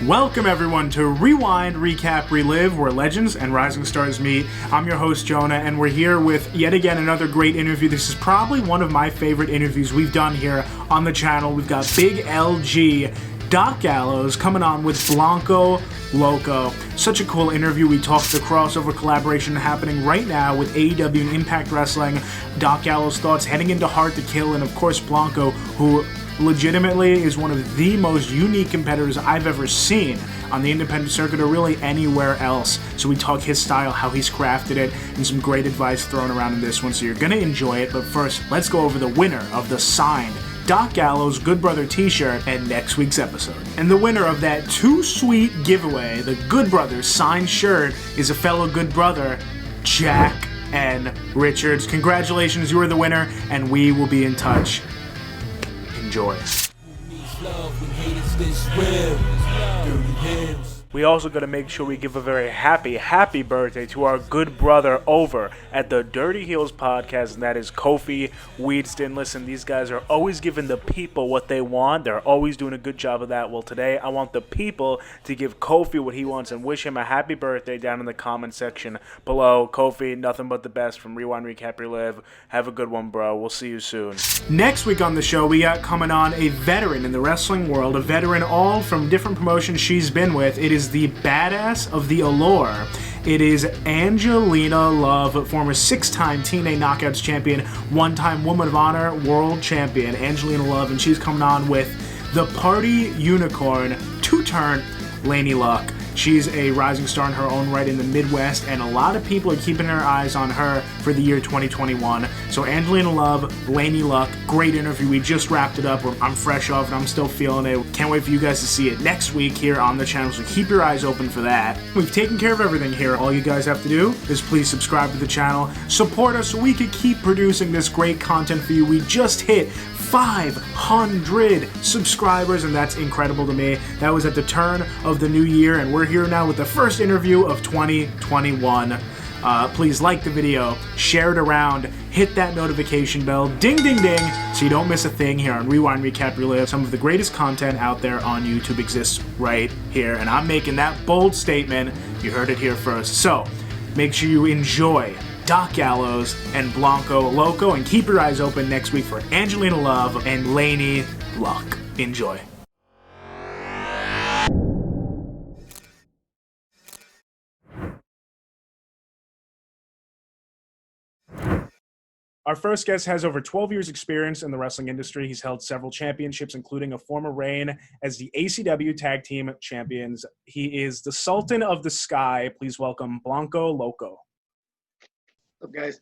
Welcome everyone to Rewind Recap Relive, where legends and rising stars meet. I'm your host Jonah, and we're here with yet again another great interview. This is probably one of my favorite interviews we've done here on the channel. We've got Big LG, Doc Gallows coming on with Blanco Loco. Such a cool interview. We talked the crossover collaboration happening right now with AEW and Impact Wrestling, Doc Gallows' thoughts heading into Hard to Kill, and of course Blanco, who legitimately is one of the most unique competitors I've ever seen on the independent circuit or really anywhere else. So we talk his style, how he's crafted it, and some great advice thrown around in this one, so you're going to enjoy it. But first, let's go over the winner of the signed Doc Gallows Good Brother t-shirt and next week's episode. And the winner of that Too Sweet giveaway, the Good Brothers signed shirt, is a fellow Good Brother, Jack N. Richards. Congratulations, you are the winner, and we will be in touch. Enjoy. We also got to make sure we give a very happy birthday to our good brother over at the Dirty Heels podcast, and that is Kofi Weedston. Listen, these guys are always giving the people what they want. They're always doing a good job of that. Well, today I want the people to give Kofi what he wants and wish him a happy birthday down in the comment section below. Kofi, nothing but the best from Rewind Recap Relive. Have a good one, bro. We'll see you soon. Next week on the show, we got coming on a veteran in the wrestling world, a veteran all from different promotions she's been with. It is the badass of the Allure. It is Angelina Love, former 6-time TNA Knockouts champion, 1-time Woman of Honor world champion, Angelina Love, and she's coming on with the Party Unicorn, two-turn Laney Luck. She's a rising star in her own right in the Midwest, and a lot of people are keeping their eyes on her for the year 2021. So Angelina Love, Laney Luck, great interview. We just wrapped it up. I'm fresh off it. I'm still feeling it. Can't wait for you guys to see it next week here on the channel, so keep your eyes open for that. We've taken care of everything here. All you guys have to do is please subscribe to the channel, support us so we can keep producing this great content for you. We just hit 500 subscribers, and that's incredible to me. That was at the turn of the new year, and we're here now with the first interview of 2021. Please like the video, share it around, hit that notification bell, ding ding ding, so you don't miss a thing here on Rewind Recap Relive. Some of the greatest content out there on YouTube exists right here, and I'm making that bold statement. You heard it here first. So make sure you enjoy Doc Gallows and Blanco Loco, and keep your eyes open next week for Angelina Love and Laney Luck. Enjoy. Our first guest has over 12 years experience in the wrestling industry. He's held several championships, including a former reign as the ACW Tag Team Champions. He is the Sultan of the Sky. Please welcome Blanco Loco. What's up, guys?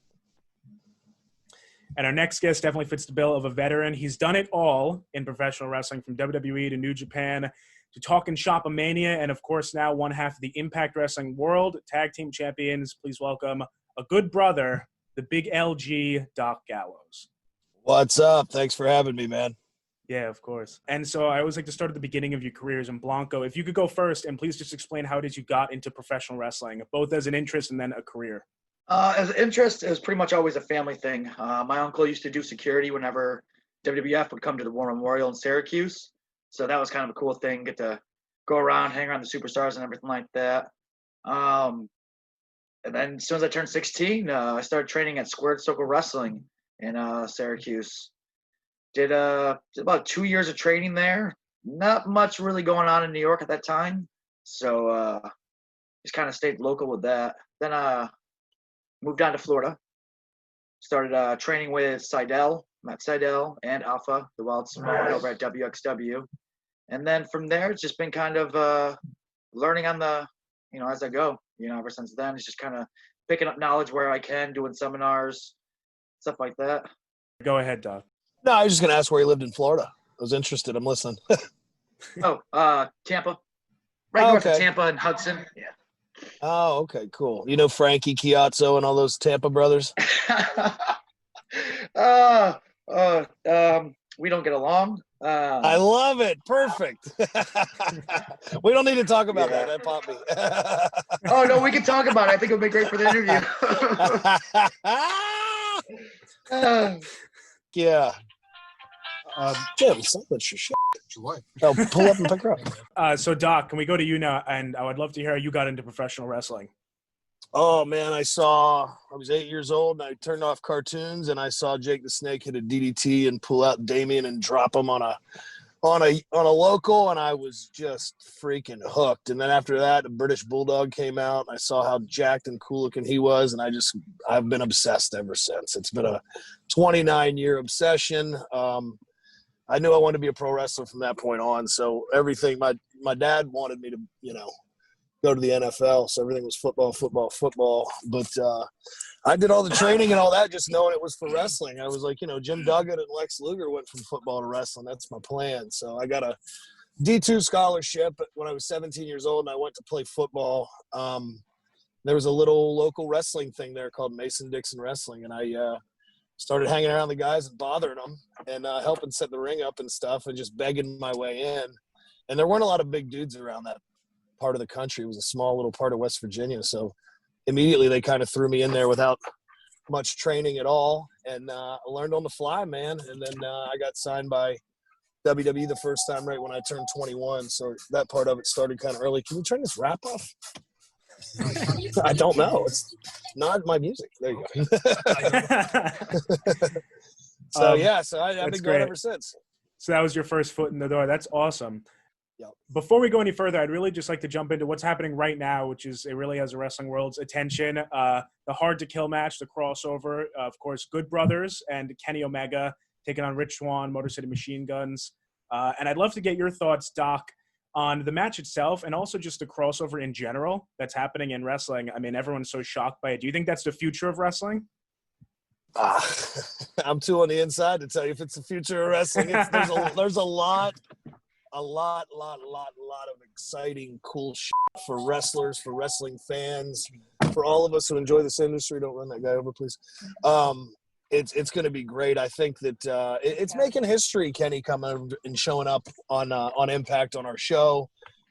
And our next guest definitely fits the bill of a veteran. He's done it all in professional wrestling, from WWE to New Japan to N Shop A Mania, and of course now one half of the Impact Wrestling World Tag Team Champions. Please welcome a good brother, the Big LG, Doc Gallows. What's up? Thanks for having me, man. Yeah, of course. And so I always like to start at the beginning of your careers. And Blanco, if you could go first, and please just explain how it is you got into professional wrestling, both as an interest and then a career. As an interest, it was pretty much always a family thing. My uncle used to do security whenever WWF would come to the War Memorial in Syracuse. So that was kind of a cool thing, get to go around, hang around the superstars and everything like that. And then as soon as I turned 16, I started training at Squared Circle Wrestling in Syracuse. Did about 2 years of training there. Not much really going on in New York at that time. So just kind of stayed local with that. Then moved down to Florida. Started training with Matt Seidel, and Alpha, the Wild Simone, over at WXW. And then from there, it's just been kind of learning on the, as I go. Ever since then, it's just kind of picking up knowledge where I can, doing seminars, stuff like that. Go ahead, Doc. No, I was just going to ask where you lived in Florida. I was interested. I'm listening. Tampa. Right north of Tampa and Hudson. Yeah. Oh, okay, cool. You know Frankie Chiazzo and all those Tampa brothers? We don't get along. I love it. Perfect. We don't need to talk about that. That popped me. Oh, no, we can talk about it. I think it would be great for the interview. Yeah. Jim, stop that shit. I'll pull up and pick her up. So Doc, can we go to you now? And I would love to hear how you got into professional wrestling. Oh man, I was 8 years old and I turned off cartoons and I saw Jake the Snake hit a DDT and pull out Damien and drop him on a local, and I was just freaking hooked. And then after that, the British Bulldog came out. I saw how jacked and cool looking he was, and I've been obsessed ever since. It's been a 29-year obsession. I knew I wanted to be a pro wrestler from that point on. So everything, my dad wanted me to, go to the NFL. So everything was football. But I did all the training and all that just knowing it was for wrestling. I was like, Jim Duggan and Lex Luger went from football to wrestling. That's my plan. So I got a D2 scholarship when I was 17 years old, and I went to play football. There was a little local wrestling thing there called Mason-Dixon Wrestling, and I started hanging around the guys and bothering them and helping set the ring up and stuff and just begging my way in. And there weren't a lot of big dudes around that part of the country. It was a small little part of West Virginia. So immediately they kind of threw me in there without much training at all. And I learned on the fly, man. And then I got signed by WWE the first time right when I turned 21. So that part of it started kind of early. Can we turn this rap off? I don't know. It's not my music. There you go. So I've been going ever since. So that was your first foot in the door. That's awesome. Yep. Before we go any further, I'd really just like to jump into what's happening right now, which is it really has the wrestling world's attention. The Hard to Kill match, the crossover, of course, Good Brothers and Kenny Omega taking on Rich Swann, Motor City Machine Guns. And I'd love to get your thoughts, Doc, on the match itself and also just the crossover in general that's happening in wrestling. I mean, everyone's so shocked by it. Do you think that's the future of wrestling? I'm too on the inside to tell you if it's the future of wrestling. There's a lot of exciting, cool shit for wrestlers, for wrestling fans, for all of us who enjoy this industry. Don't run that guy over, please. It's going to be great. I think that it's making history, Kenny coming and showing up on Impact on our show.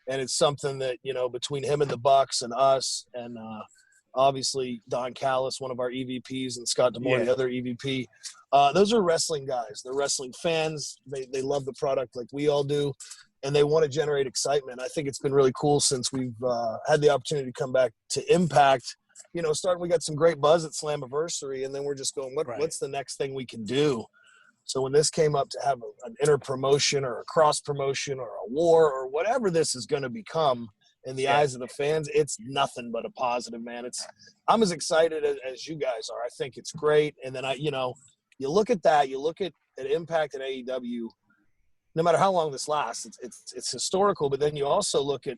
And it's something that, between him and the Bucks and us and obviously Don Callis, one of our EVPs, and Scott D'Amore, the other EVP, those are wrestling guys. They're wrestling fans. They love the product like we all do, and they want to generate excitement. I think it's been really cool since we've had the opportunity to come back to Impact. We got some great buzz at Slammiversary, and then we're just going, what's the next thing we can do? So when this came up to have an inter-promotion or a cross-promotion or a war or whatever this is going to become in the eyes of the fans, it's nothing but a positive, man. I'm as excited as you guys are. I think it's great. And then you look at that, you look at Impact and AEW, no matter how long this lasts, it's historical. But then you also look at,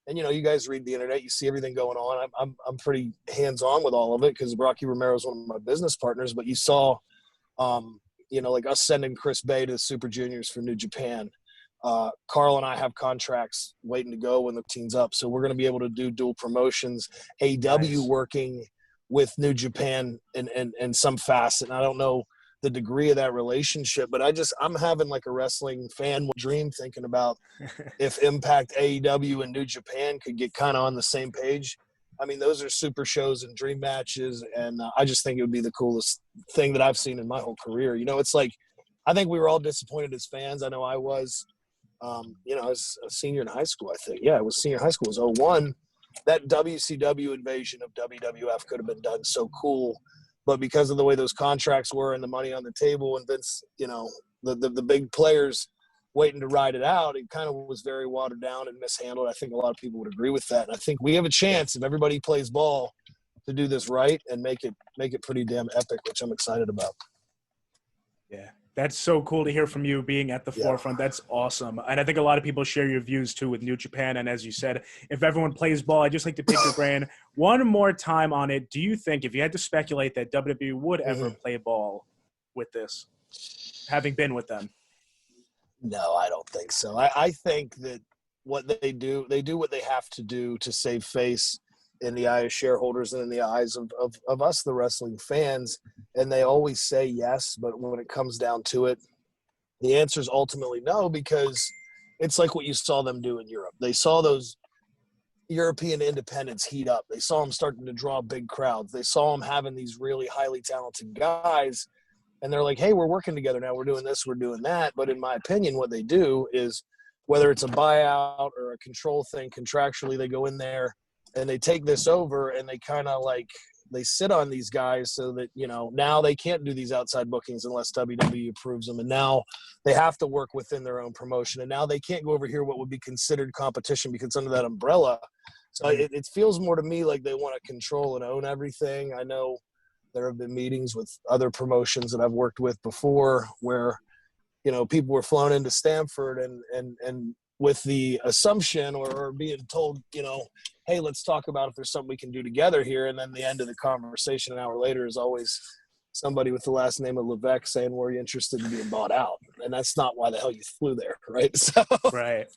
and you guys read the internet, you see everything going on. I'm pretty hands-on with all of it because Rocky Romero is one of my business partners. But you saw, like us sending Chris Bay to the Super Juniors for New Japan. Carl and I have contracts waiting to go when the team's up. So we're going to be able to do dual promotions. AEW working with New Japan in some facet. And I don't know the degree of that relationship, but I'm having like a wrestling fan dream thinking about if Impact, AEW, and New Japan could get kind of on the same page. I mean, those are super shows and dream matches. And I just think it would be the coolest thing that I've seen in my whole career. It's like, I think we were all disappointed as fans. I know I was. I was a senior in high school, I think. Yeah, it was senior high school. It was 01. That WCW invasion of WWF could have been done so cool. But because of the way those contracts were and the money on the table and Vince, the big players waiting to ride it out, it kind of was very watered down and mishandled. I think a lot of people would agree with that. And I think we have a chance, if everybody plays ball, to do this right and make it pretty damn epic, which I'm excited about. Yeah. That's so cool to hear from you being at the forefront. That's awesome. And I think a lot of people share your views too with New Japan. And as you said, if everyone plays ball, I'd just like to pick your brain one more time on it. Do you think, if you had to speculate, that WWE would ever play ball with this, having been with them? No, I don't think so. I think that what they do what they have to do to save face in the eye of shareholders and in the eyes of us, the wrestling fans. And they always say yes, but when it comes down to it, the answer is ultimately no, because it's like what you saw them do in Europe. They saw those European independents heat up. They saw them starting to draw big crowds. They saw them having these really highly talented guys, and they're like, hey, we're working together now. We're doing this, we're doing that. But in my opinion, what they do is, whether it's a buyout or a control thing, contractually, they go in there and they take this over, and they kind of like, they sit on these guys so that, you know, now they can't do these outside bookings unless WWE approves them. And now they have to work within their own promotion. And now they can't go over here what would be considered competition because under that umbrella. So it feels more to me like they want to control and own everything. I know there have been meetings with other promotions that I've worked with before where, you know, people were flown into Stamford and with the assumption or being told, you know, hey, let's talk about if there's something we can do together here. And then the end of the conversation an hour later is always somebody with the last name of Levesque saying, were you interested in being bought out? And that's not why the hell you flew there, right? So, right.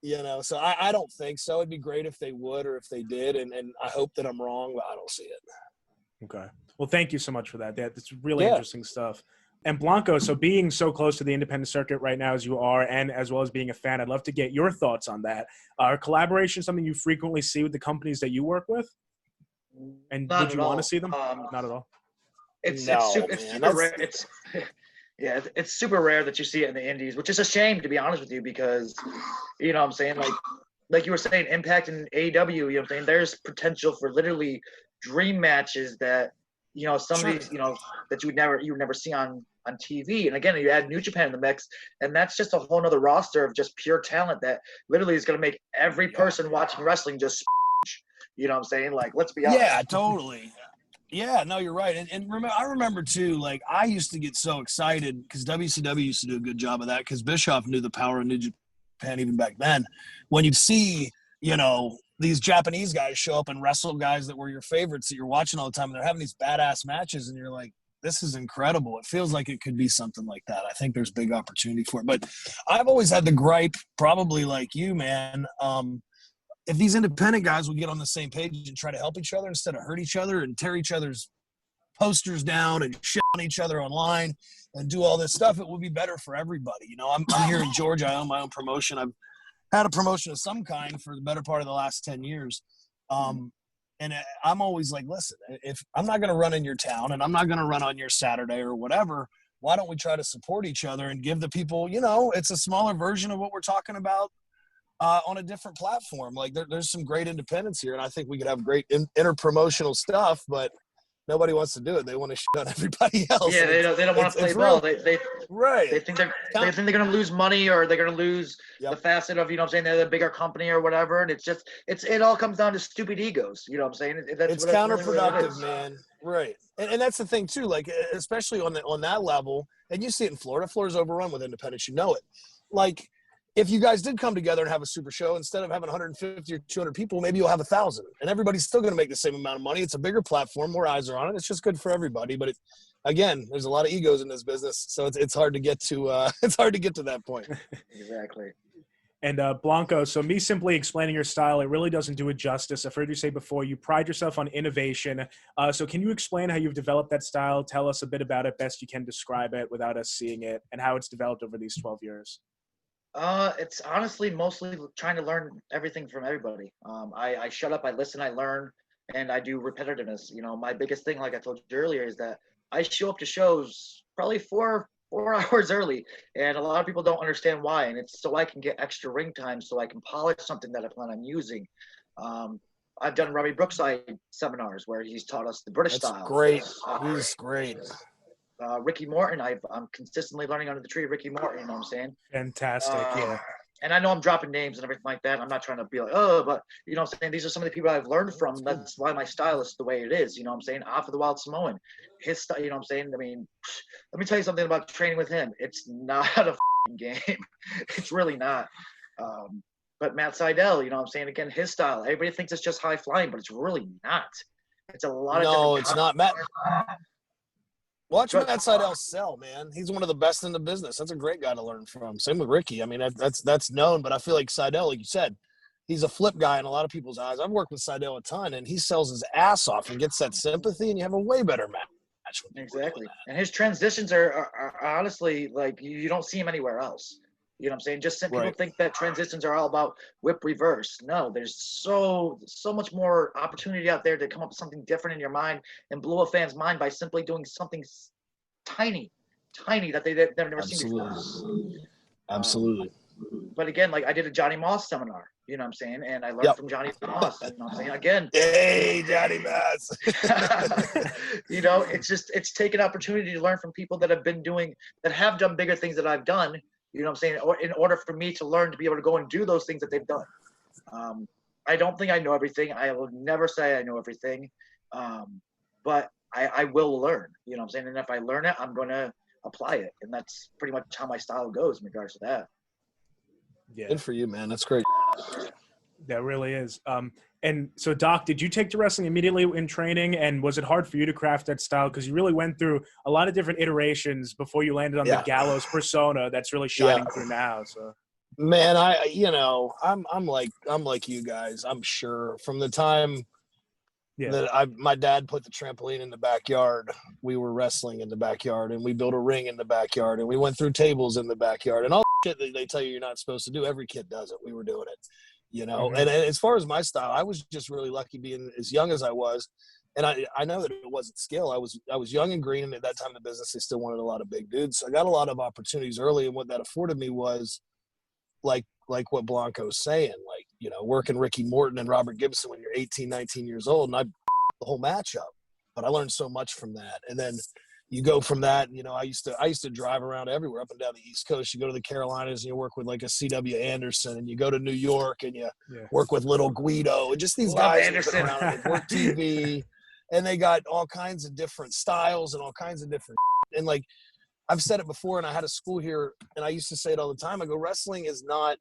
You know, so I don't think so. It'd be great if they would or if they did. And I hope that I'm wrong, but I don't see it. Okay. Well, thank you so much for that. That's really interesting stuff. And Blanco, so being so close to the independent circuit right now as you are, and as well as being a fan, I'd love to get your thoughts on that. Are collaboration something you frequently see with the companies that you work with? And would you want to see them? Not at all. It's super rare. It's super rare that you see it in the indies, which is a shame, to be honest with you, because, you know what I'm saying, like you were saying, Impact and AEW, you know what I'm saying, there's potential for literally dream matches that, you know, some of these, you know, that you would never see on TV. And again, you add New Japan in the mix, and that's just a whole nother roster of just pure talent that literally is going to make every person watching wrestling just, you know what I'm saying? Like, let's be honest. Yeah, totally. Yeah, no, you're right. And I remember too, like, I used to get so excited because WCW used to do a good job of that because Bischoff knew the power of New Japan even back then. When you'd see, you know, these Japanese guys show up and wrestle guys that were your favorites that you're watching all the time, and they're having these badass matches, and you're like, this is incredible. It feels like it could be something like that. I think there's big opportunity for it. But I've always had the gripe, probably like you, man, if these independent guys would get on the same page and try to help each other instead of hurt each other and tear each other's posters down and shit on each other online and do all this stuff, it would be better for everybody. You know, I'm here in Georgia. I own my own promotion. I've had a promotion of some kind for the better part of the last 10 years. And I'm always like, listen, if I'm not going to run in your town and I'm not going to run on your Saturday or whatever, why don't we try to support each other and give the people, you know, it's a smaller version of what we're talking about on a different platform. Like there's some great independence here, and I think we could have great inter-promotional stuff, but nobody wants to do it. They want to shit on everybody else. Yeah, they don't want to play ball. They think they're going to lose money, or they're going to lose the facet of, you know what I'm saying, they're the bigger company or whatever. And it all comes down to stupid egos. You know what I'm saying? It's counterproductive, man. Right. And that's the thing too, like, especially on that level, and you see it in Florida. Florida's overrun with independents. You know it. Like, if you guys did come together and have a super show, instead of having 150 or 200 people, maybe you'll have 1,000, and everybody's still going to make the same amount of money. It's a bigger platform, more eyes are on it. It's just good for everybody. But again, there's a lot of egos in this business, so it's hard to get to. It's hard to get to that point. Exactly. And Blanco, so me simply explaining your style, it really doesn't do it justice. I've heard you say before, you pride yourself on innovation. So can you explain how you've developed that style? Tell us a bit about it, best you can describe it without us seeing it, and how it's developed over these 12 years. It's honestly mostly trying to learn everything from everybody. I shut up, I listen, I learn, and I do repetitiveness. You know, my biggest thing, like I told you earlier, is that I show up to shows probably four hours early, and a lot of people don't understand why. And it's so I can get extra ring time, so I can polish something that I plan on using. I've done Robbie Brookside seminars where he's taught us the British style. Great. He's great. Ricky Morton, I'm consistently learning under the tree of Ricky Morton, you know what I'm saying? Fantastic, yeah. And I know I'm dropping names and everything like that. I'm not trying to be like, oh, but, you know what I'm saying? These are some of the people I've learned from. That's why my style is the way it is, you know what I'm saying? Off of the Wild Samoan. His style, you know what I'm saying? I mean, let me tell you something about training with him. It's not a game. It's really not. But Matt Seidel, you know what I'm saying? Again, his style. Everybody thinks it's just high flying, but it's really not. It's a lot of No, it's not. Matt. Watch Matt Seidel sell, man. He's one of the best in the business. That's a great guy to learn from. Same with Ricky. I mean, that's known, but I feel like Seidel, like you said, he's a flip guy in a lot of people's eyes. I've worked with Seidel a ton, and he sells his ass off and gets that sympathy, and you have a way better match. Exactly. And his transitions are honestly, like, you don't see him anywhere else. You know what I'm saying? Just people think that transitions are all about whip reverse. No, there's so much more opportunity out there to come up with something different in your mind and blow a fan's mind by simply doing something tiny that they've never seen before. Absolutely. But again, like I did a Johnny Moss seminar, you know what I'm saying? And I learned from Johnny Moss, you know what I'm saying? Again. Hey, Johnny Moss. You know, it's taking opportunity to learn from people that have done bigger things that I've done, you know what I'm saying? Or in order for me to learn to be able to go and do those things that they've done. I don't think I know everything. I will never say I know everything. But I will learn, you know what I'm saying? And if I learn it, I'm going to apply it. And that's pretty much how my style goes in regards to that. Yeah. Good for you, man. That's great. That really is. And so, Doc, did you take to wrestling immediately in training? And was it hard for you to craft that style? Because you really went through a lot of different iterations before you landed on the Gallows persona that's really shining through now. So, man, I'm like you guys. I'm sure from the time that my dad put the trampoline in the backyard, we were wrestling in the backyard, and we built a ring in the backyard, and we went through tables in the backyard, and all the shit that they tell you you're not supposed to do. Every kid does it. We were doing it, you know. And as far as my style, I was just really lucky being as young as I was, and I know that it wasn't skill. I was young and green, and at that time in the business, they still wanted a lot of big dudes. So I got a lot of opportunities early, and what that afforded me was like what Blanco's saying, like, you know, working Ricky Morton and Robert Gibson when you're 18, 19 years old, and I the whole matchup. But I learned so much from that. And then you go from that, you know, I used to drive around everywhere up and down the East Coast. You go to the Carolinas and you work with like a C.W. Anderson, and you go to New York and you work with Little Guido, and just these guys who've been around and work TV, and they got all kinds of different styles and all kinds of different and like I've said it before, and I had a school here, and I used to say it all the time. I go, wrestling is not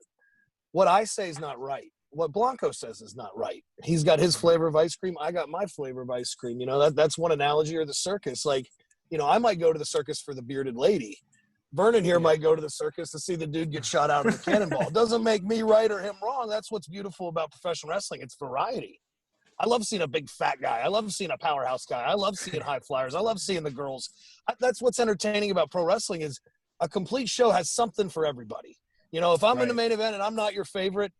what I say is not right. What Blanco says is not right. He's got his flavor of ice cream. I got my flavor of ice cream. You know, that's one analogy. Or the circus. Like, you know, I might go to the circus for the bearded lady. Vernon here might go to the circus to see the dude get shot out of a cannonball. It doesn't make me right or him wrong. That's what's beautiful about professional wrestling. It's variety. I love seeing a big fat guy. I love seeing a powerhouse guy. I love seeing high flyers. I love seeing the girls. That's what's entertaining about pro wrestling is a complete show has something for everybody. You know, if I'm in the main event and I'm not your favorite,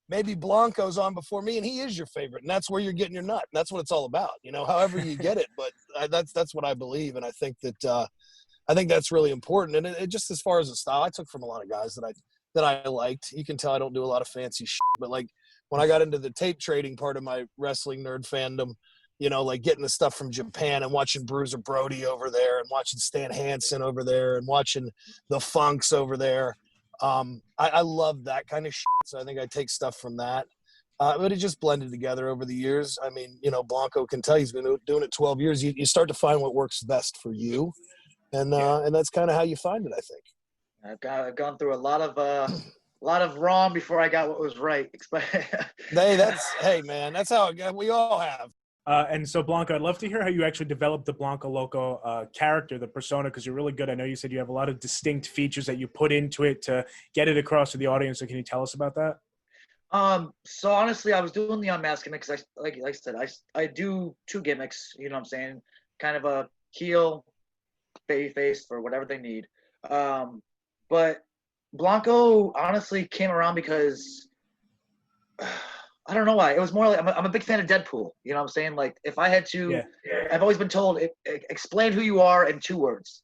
maybe Blanco's on before me and he is your favorite. And that's where you're getting your nut. And that's what it's all about, you know, however you get it. But that's what I believe. And I think that's really important. And it just as far as the style, I took from a lot of guys that I liked. You can tell I don't do a lot of fancy shit, but like when I got into the tape trading part of my wrestling nerd fandom, you know, like getting the stuff from Japan and watching Bruiser Brody over there and watching Stan Hansen over there and watching the Funks over there. I love that kind of shit. So I think I take stuff from that. But it just blended together over the years. I mean, you know, Blanco can tell he's been doing it 12 years. You start to find what works best for you. And that's kind of how you find it, I think. I've gone through a lot of wrong before I got what was right. Hey man, that's how we all have. And so, Blanco, I'd love to hear how you actually developed the Blanco Loco character, the persona, because you're really good. I know you said you have a lot of distinct features that you put into it to get it across to the audience. So can you tell us about that? So honestly, I was doing the unmasked gimmick because like I said, I do two gimmicks, you know what I'm saying? Kind of a heel, baby face for whatever they need. But Blanco honestly came around because I don't know why. It was more like I'm a big fan of Deadpool. You know what I'm saying? Like if I had to, I've always been told, explain who you are in 2 words.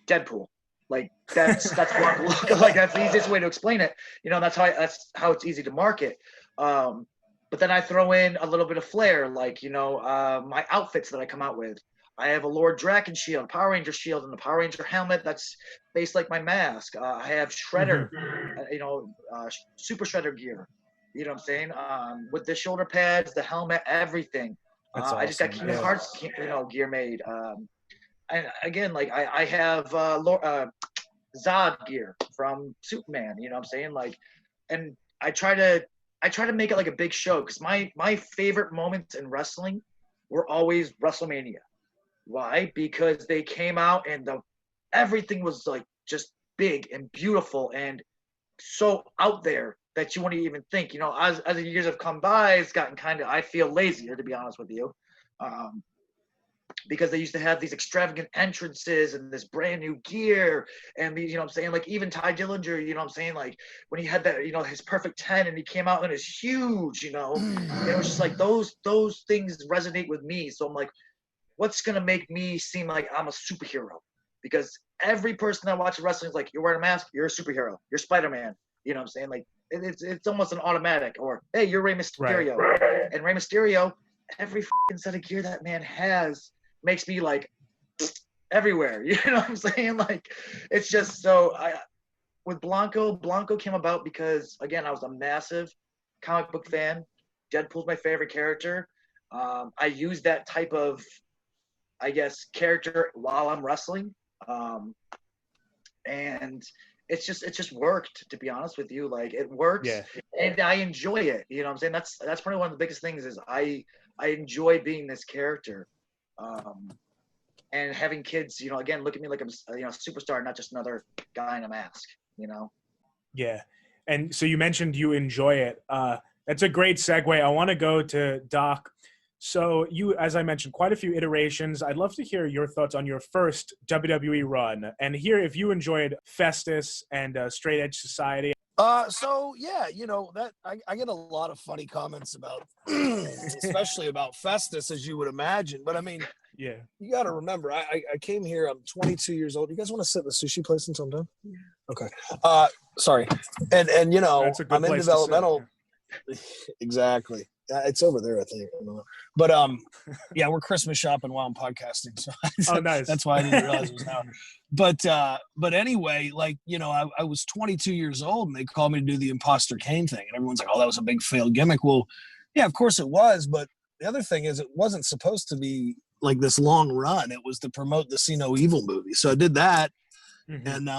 Deadpool. Like that's Blanco Loco. Like that's the easiest way to explain it. You know, that's how it's easy to market. But then I throw in a little bit of flair, like, you know, my outfits that I come out with. I have a Lord Draken shield, Power Ranger shield, and a Power Ranger helmet that's based like my mask. I have Shredder, Super Shredder gear. You know what I'm saying? With the shoulder pads, the helmet, everything. Awesome. I just got Kingdom Hearts, gear made. And again, like I have Zod gear from Superman. You know what I'm saying? Like, and I try to make it like a big show because my favorite moments in wrestling were always WrestleMania. Why? Because they came out and everything was like just big and beautiful and so out there that you wouldn't even think. You know, as the years have come by, it's gotten kind of, I feel, lazier, to be honest with you, because they used to have these extravagant entrances and this brand new gear and these, you know what I'm saying, like even Ty Dillinger, you know what I'm saying, like when he had that, you know, his perfect 10 and he came out and it's huge, you know, and it was just like those things resonate with me. So I'm like, what's going to make me seem like I'm a superhero? Because every person that watches wrestling is like, you're wearing a mask, you're a superhero. You're Spider-Man. You know what I'm saying? Like, it's almost an automatic. Or, hey, you're Rey Mysterio. Right. And Rey Mysterio, every fucking set of gear that man has makes me like everywhere. You know what I'm saying? Like, it's just so with Blanco came about because, again, I was a massive comic book fan. Deadpool's my favorite character. I use that type of, I guess, character while I'm wrestling. And it's just worked, to be honest with you. Like, it works, and I enjoy it. You know what I'm saying? That's probably one of the biggest things is I enjoy being this character. And having kids, you know, again, look at me like I'm, you know, a superstar, not just another guy in a mask, you know? Yeah. And so you mentioned you enjoy it. That's a great segue. I want to go to Doc. So you, as I mentioned, quite a few iterations. I'd love to hear your thoughts on your first WWE run and hear if you enjoyed Festus and Straight Edge Society. So yeah, you know, that I get a lot of funny comments about, especially about Festus, as you would imagine. But I mean, yeah, you got to remember, I came here. I'm 22 years old. You guys want to sit in the sushi place until I'm done? Okay. Sorry. And you know, I'm in developmental. Exactly. It's over there, I think. But yeah, we're Christmas shopping while I'm podcasting. So oh, nice. That's why I didn't realize it was now. But anyway, like, you know, I was 22 years old and they called me to do the Imposter Kane thing, and everyone's like, "Oh, that was a big failed gimmick." Well, yeah, of course it was. But the other thing is, it wasn't supposed to be like this long run. It was to promote the See No Evil movie. So I did that, and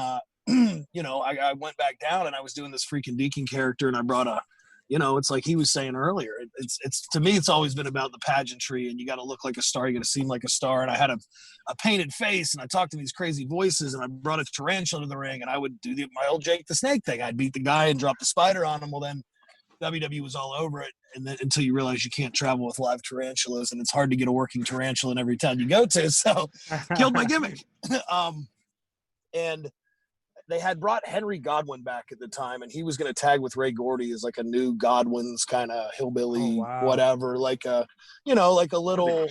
you know, I went back down and I was doing this freaking Deacon character, and I brought a. You know, it's like he was saying earlier. It's to me, it's always been about the pageantry, and you got to look like a star, you got to seem like a star. And I had a painted face, and I talked to these crazy voices, and I brought a tarantula to the ring, and I would do my old Jake the Snake thing. I'd beat the guy and drop the spider on him. Well, then WWE was all over it, and then until you realize you can't travel with live tarantulas, and it's hard to get a working tarantula in every town you go to. So, killed my gimmick. And they had brought Henry Godwin back at the time, and he was going to tag with Ray Gordy as like a new Godwin's kind of hillbilly, whatever, like a, you know, like a little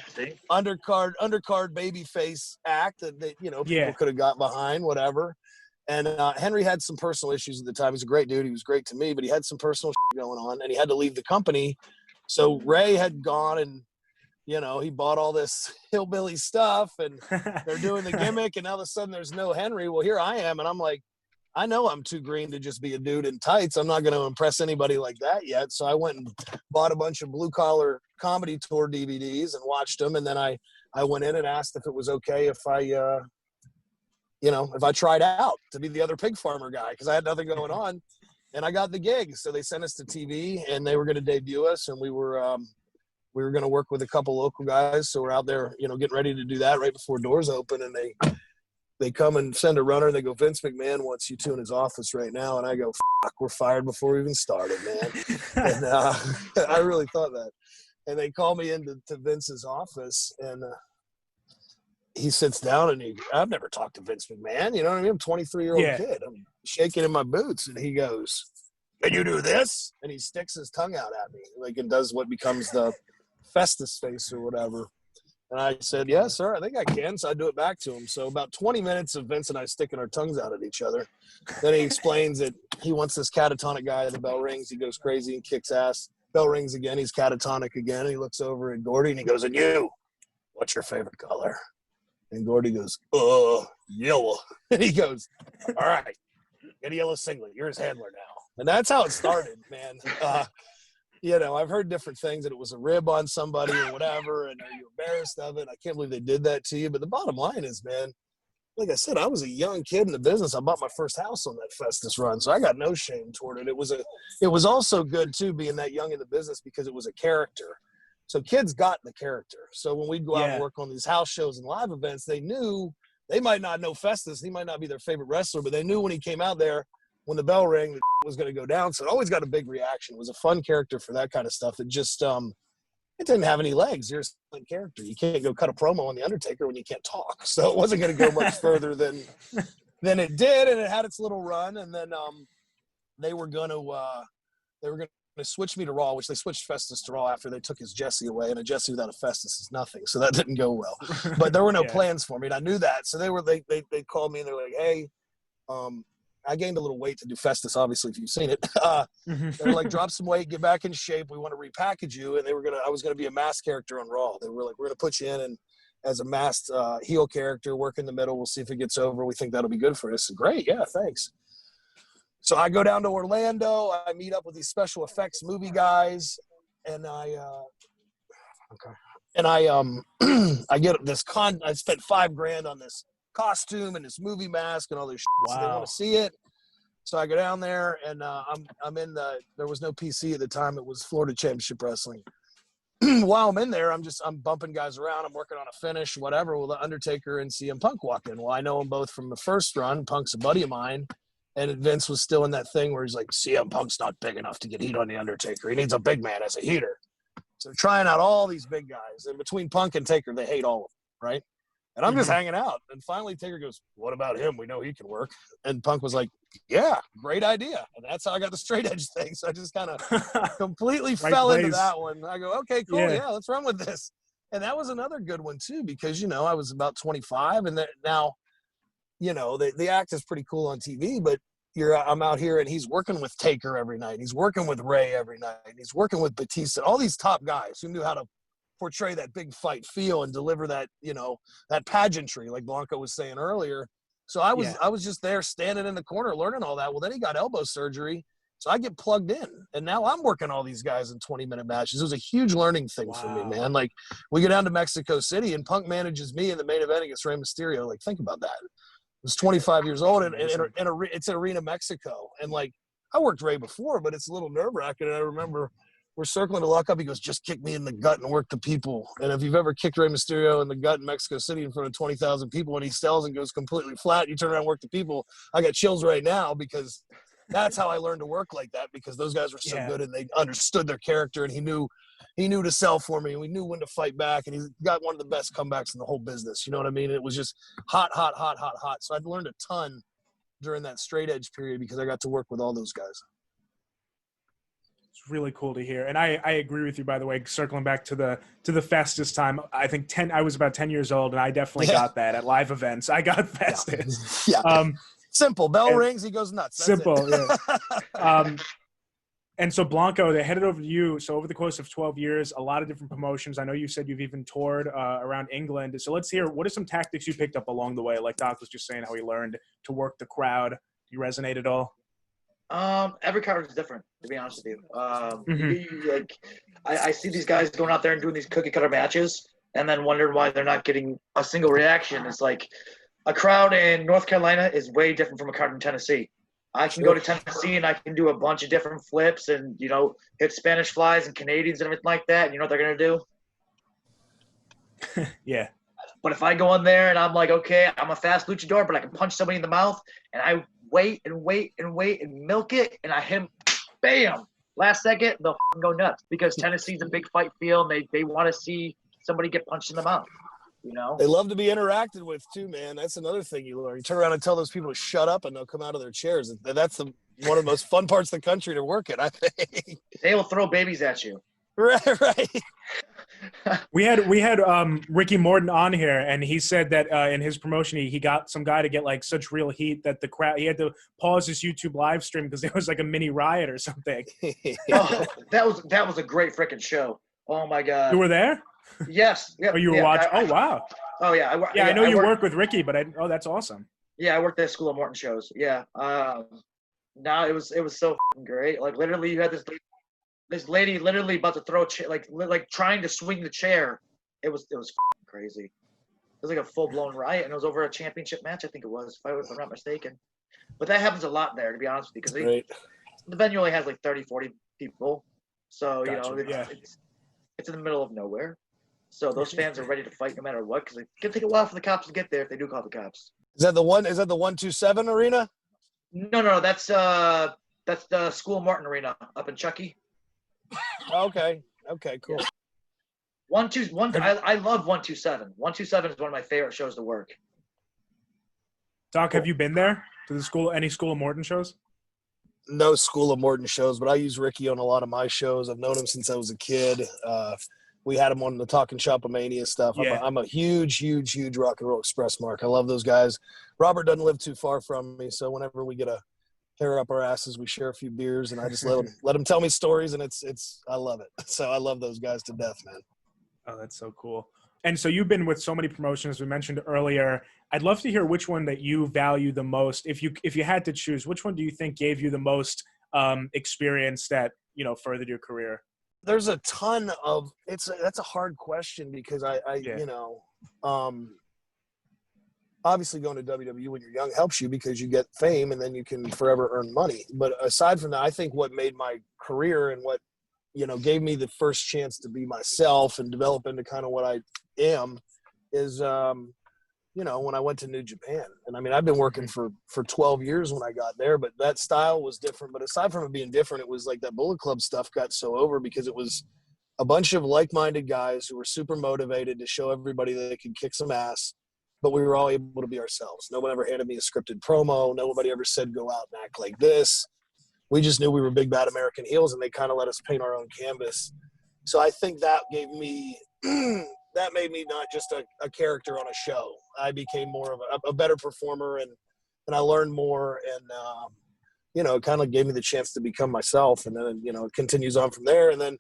undercard baby face act that they, you know, people could have got behind, whatever. And Henry had some personal issues at the time. He's a great dude. He was great to me, but he had some personal shit going on, and he had to leave the company. So Ray had gone and, you know, he bought all this hillbilly stuff, and they're doing the gimmick, and all of a sudden there's no Henry. Well, here I am, and I'm like, I know I'm too green to just be a dude in tights. I'm not going to impress anybody like that yet. So I went and bought a bunch of Blue Collar Comedy Tour DVDs and watched them, and then I went in and asked if it was okay if I, you know, if I tried out to be the other pig farmer guy, because I had nothing going on, and I got the gig. So they sent us to TV, and they were going to debut us, and we were going to work with a couple local guys. So we're out there, you know, getting ready to do that right before doors open. And they come and send a runner. And they go, Vince McMahon wants you two in his office right now. And I go, fuck, we're fired before we even started, man. And I really thought that. And they call me into Vince's office, and he sits down, and I've never talked to Vince McMahon. You know what I mean? I'm a 23-year-old kid. I'm shaking in my boots. And he goes, can you do this? And he sticks his tongue out at me, like, and does what becomes the Festus face or whatever. And I said, yes, sir, I think I can. So I do it back to him. So about 20 minutes of Vince and I sticking our tongues out at each other. Then he explains that he wants this catatonic guy. The bell rings. He goes crazy and kicks ass. Bell rings again. He's catatonic again. And he looks over at Gordy, and he goes, and you, what's your favorite color? And Gordy goes, yellow. And he goes, all right, get a yellow singlet. You're his handler now. And that's how it started, man. You know, I've heard different things, that it was a rib on somebody or whatever, and are you embarrassed of it? I can't believe they did that to you. But the bottom line is, man, like I said, I was a young kid in the business. I bought my first house on that Festus run, so I got no shame toward it. It was also good, too, being that young in the business, because it was a character. So kids got the character. So when we'd go out and work on these house shows and live events, they knew they might not know Festus. He might not be their favorite wrestler, but they knew when he came out there, when the bell rang, the was going to go down. So it always got a big reaction. It was a fun character for that kind of stuff. It just, it didn't have any legs. You're a silent character. You can't go cut a promo on The Undertaker when you can't talk. So it wasn't going to go much further than it did. And it had its little run. And then they were going to They switched me to Raw, which they switched Festus to Raw after they took his Jesse away, and a Jesse without a Festus is nothing. So that didn't go well. But there were no plans for me, and I knew that. So they called me and they're like, "Hey, I gained a little weight to do Festus, obviously, if you've seen it. They're like, drop some weight, get back in shape. We want to repackage you, and I was gonna be a masked character on Raw. They were like, we're gonna put you in and as a masked heel character, work in the middle. We'll see if it gets over. We think that'll be good for us." Great, yeah, thanks. So I go down to Orlando. I meet up with these special effects movie guys, and I get this I spent $5,000 on this costume and this movie mask and all this shit. Wow. So they want to see it. So I go down there, and I'm in there was no PC at the time. It was Florida Championship Wrestling. While I'm in there, I'm bumping guys around. I'm working on a finish, whatever. Well, the Undertaker and CM Punk walk in. Well, I know them both from the first run. Punk's a buddy of mine. And Vince was still in that thing where he's like, CM Punk's not big enough to get heat on the Undertaker. He needs a big man as a heater. So they're trying out all these big guys. And between Punk and Taker, they hate all of them, right? And I'm just hanging out. And finally Taker goes, "What about him? We know he can work." And Punk was like, "Yeah, great idea." And that's how I got the straight edge thing. So I just kind of completely fell into that one. I go, okay, cool. Yeah, let's run with this. And that was another good one too, because, I was about 25 and now, the act is pretty cool on TV, but I'm out here and he's working with Taker every night. He's working with Ray every night. He's working with Batista, all these top guys who knew how to portray that big fight feel and deliver that, that pageantry, like Blanco was saying earlier. So I was just there standing in the corner learning all that. Well, then he got elbow surgery. So I get plugged in, and now I'm working all these guys in 20-minute matches. It was a huge learning thing for me, man. Like, we go down to Mexico City, and Punk manages me in the main event against Rey Mysterio. Like, think about that. I was 25 years old, and it's Arena Mexico. And, like, I worked Rey before, but it's a little nerve-wracking. And I remember we're circling to lock up. He goes, "Just kick me in the gut and work the people." And if you've ever kicked Rey Mysterio in the gut in Mexico City in front of 20,000 people and he sells and goes completely flat, you turn around and work the people. I got chills right now because that's how I learned to work like that, because those guys were so good and they understood their character, and he knew to sell for me, and we knew when to fight back, and he got one of the best comebacks in the whole business. You know what I mean? It was just hot. So I'd learned a ton during that straight edge period because I got to work with all those guys. It's really cool to hear. And I agree with you, by the way, circling back to the Festus time. I think I was about 10 years old, and I definitely got that at live events. I got Festus. Yeah. Simple. Bell rings, he goes nuts. That's simple, yeah. And so, Blanco, they headed over to you. So over the course of 12 years, a lot of different promotions. I know you said you've even toured around England. So let's hear, what are some tactics you picked up along the way? Like Doc was just saying, how he learned to work the crowd. You resonate at all? Every card is different, to be honest with you. I see these guys going out there and doing these cookie cutter matches and then wondering why they're not getting a single reaction. It's like a crowd in North Carolina is way different from a crowd in Tennessee. I can go to Tennessee and I can do a bunch of different flips and, hit Spanish flies and Canadians and everything like that. And you know what they're going to do? Yeah. But if I go in there and I'm like, okay, I'm a fast luchador, but I can punch somebody in the mouth, and I wait and milk it, and I hit him, bam, last second, they'll go nuts because Tennessee's a big fight field, and they want to see somebody get punched in the mouth. They love to be interacted with too, man. That's another thing you learn. You turn around and tell those people to shut up, and they'll come out of their chairs. That's one of the most fun parts of the country to work in, I think. They will throw babies at you. Right. We had Ricky Morton on here, and he said that in his promotion he got some guy to get like such real heat that the crowd, he had to pause his YouTube live stream because there was like a mini riot or something. Oh, that was a great freaking show. Oh my God. You were there? Yes. Oh, you were watching? Oh, wow. Oh yeah. I know you work with Ricky, but that's awesome. Yeah, I worked at School of Morton shows. Yeah. No, it was so great. Like literally, you had this lady literally about to throw a chair, like trying to swing the chair. It was crazy. It was like a full blown riot, and it was over a championship match. I think it was, if I'm not mistaken. But that happens a lot there, to be honest, because the venue only has like 30, 40 people, so it's in the middle of nowhere. So those fans are ready to fight no matter what, because it's gonna take a while for the cops to get there if they do call the cops. Is that the 127 arena? No, that's the School of Morton arena up in Chucky. Okay, cool. Yeah. I love 127. 127 is one of my favorite shows to work. Doc, have you been there to any School of Morton shows? no School of Morton shows, but I use Ricky on a lot of my shows. I've known him since I was a kid. We had him on the Talking Shop A Mania stuff. Yeah. I'm a huge Rock and Roll Express mark. I love those guys. Robert doesn't live too far from me, so whenever we get a hair up our asses, we share a few beers, and I just let him tell me stories, and I love it. So I love those guys to death, man. Oh, that's so cool. And so you've been with so many promotions we mentioned earlier. I'd love to hear which one that you value the most. If you had to choose, which one do you think gave you the most experience that, furthered your career? There's a ton of that's a hard question because obviously going to WWE when you're young helps you because you get fame and then you can forever earn money. But aside from that, I think what made my career and what, gave me the first chance to be myself and develop into kind of what I am is, when I went to New Japan. And I mean, I've been working for 12 years when I got there, but that style was different. But aside from it being different, it was like that Bullet Club stuff got so over because it was a bunch of like-minded guys who were super motivated to show everybody that they could kick some ass, but we were all able to be ourselves. No one ever handed me a scripted promo. Nobody ever said, go out and act like this. We just knew we were big, bad American heels, and they kind of let us paint our own canvas. So I think that gave me that made me not just a character on a show. I became more of a better performer, and I learned more, and it kind of gave me the chance to become myself. And then it continues on from there. And then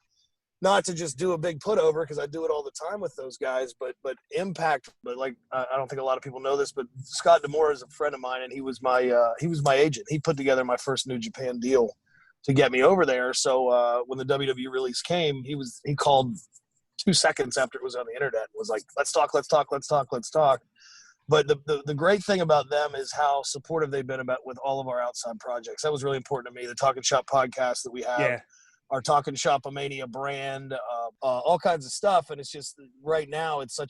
not to just do a big put over because I do it all the time with those guys, but Impact. But like I don't think a lot of people know this, but Scott D'Amore is a friend of mine, and he was my agent. He put together my first New Japan deal to get me over there. So when the WWE release came, he called 2 seconds after it was on the internet and was like, let's talk. But the great thing about them is how supportive they've been with all of our outside projects. That was really important to me. The Talking Shop podcast that we have. Yeah. Our Talking Shop A Mania brand, all kinds of stuff. And it's just right now it's a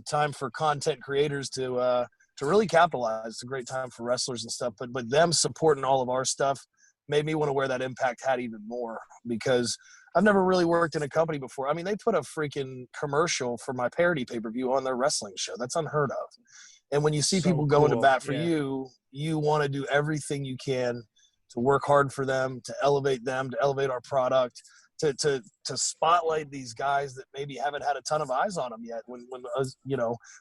time for content creators to really capitalize. It's a great time for wrestlers and stuff, but them supporting all of our stuff made me want to wear that Impact hat even more because I've never really worked in a company before. I mean, they put a freaking commercial for my parody pay-per-view on their wrestling show. That's unheard of. And when you see people going to bat for you want to do everything you can to work hard for them, to elevate our product, to spotlight these guys that maybe haven't had a ton of eyes on them yet. When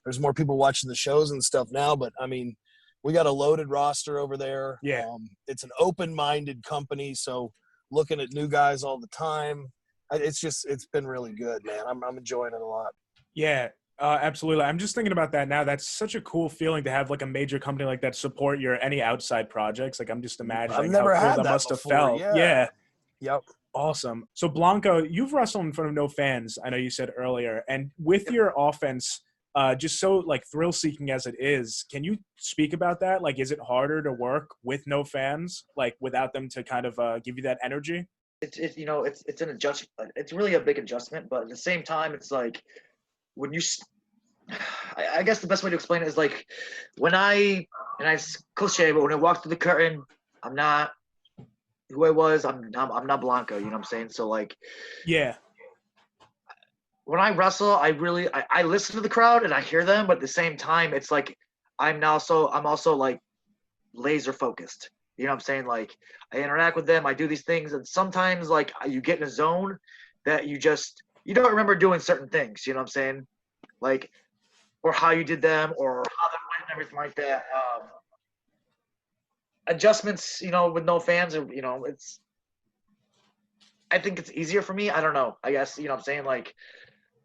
there's more people watching the shows and stuff now, but I mean, we got a loaded roster over there. Yeah. It's an open-minded company, so looking at new guys all the time. It's been really good, man. I'm enjoying it a lot. Yeah. Absolutely. I'm just thinking about that now. That's such a cool feeling to have like a major company like that support your any outside projects. Like I'm just imagining I've never how cool had that must before. have felt. Yeah. Yep. Awesome. So Blanco, you've wrestled in front of no fans, I know you said earlier, and with your offense, just so like thrill seeking as it is, can you speak about that? Like, is it harder to work with no fans, like without them to kind of give you that energy? It's an adjustment. It's really a big adjustment, but at the same time, it's like when I guess the best way to explain it is like and it's cliche, but when I walk through the curtain, I'm not who I was. I'm not Blanco. You know what I'm saying? So like, yeah. When I wrestle, I listen to the crowd and I hear them, but at the same time, it's like I'm also like laser focused. You know what I'm saying? Like I interact with them, I do these things, and sometimes like you get in a zone that you don't remember doing certain things. You know what I'm saying? Like, or how you did them, or how they went, and everything like that. Adjustments, with no fans, or I think it's easier for me. I don't know. I guess you know what I'm saying. Like,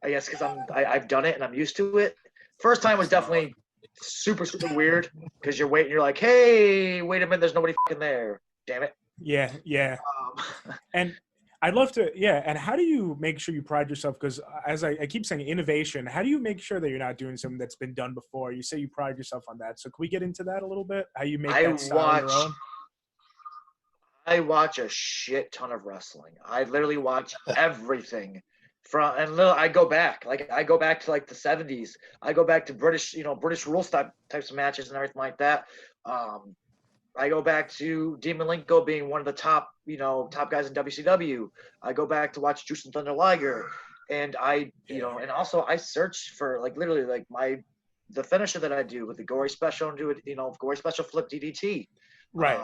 I guess because I've done it and I'm used to it. First time was definitely super, super weird because you're waiting. You're like, hey, wait a minute, there's nobody fucking there. Damn it. Yeah. And I'd love to, and how do you make sure you pride yourself? Because as I keep saying, innovation, how do you make sure that you're not doing something that's been done before? You say you pride yourself on that. So can we get into that a little bit? How you make that style your own? I watch a shit ton of wrestling. I literally watch everything. I go back to like the 70s. I go back to British rules types of matches and everything like that. I go back to Dean Malenko being one of the top guys in WCW. I go back to watch Juice and Thunder Liger, and and also I search for like literally like the finisher that I do with the gory special and do it, gory special flip DDT. Right.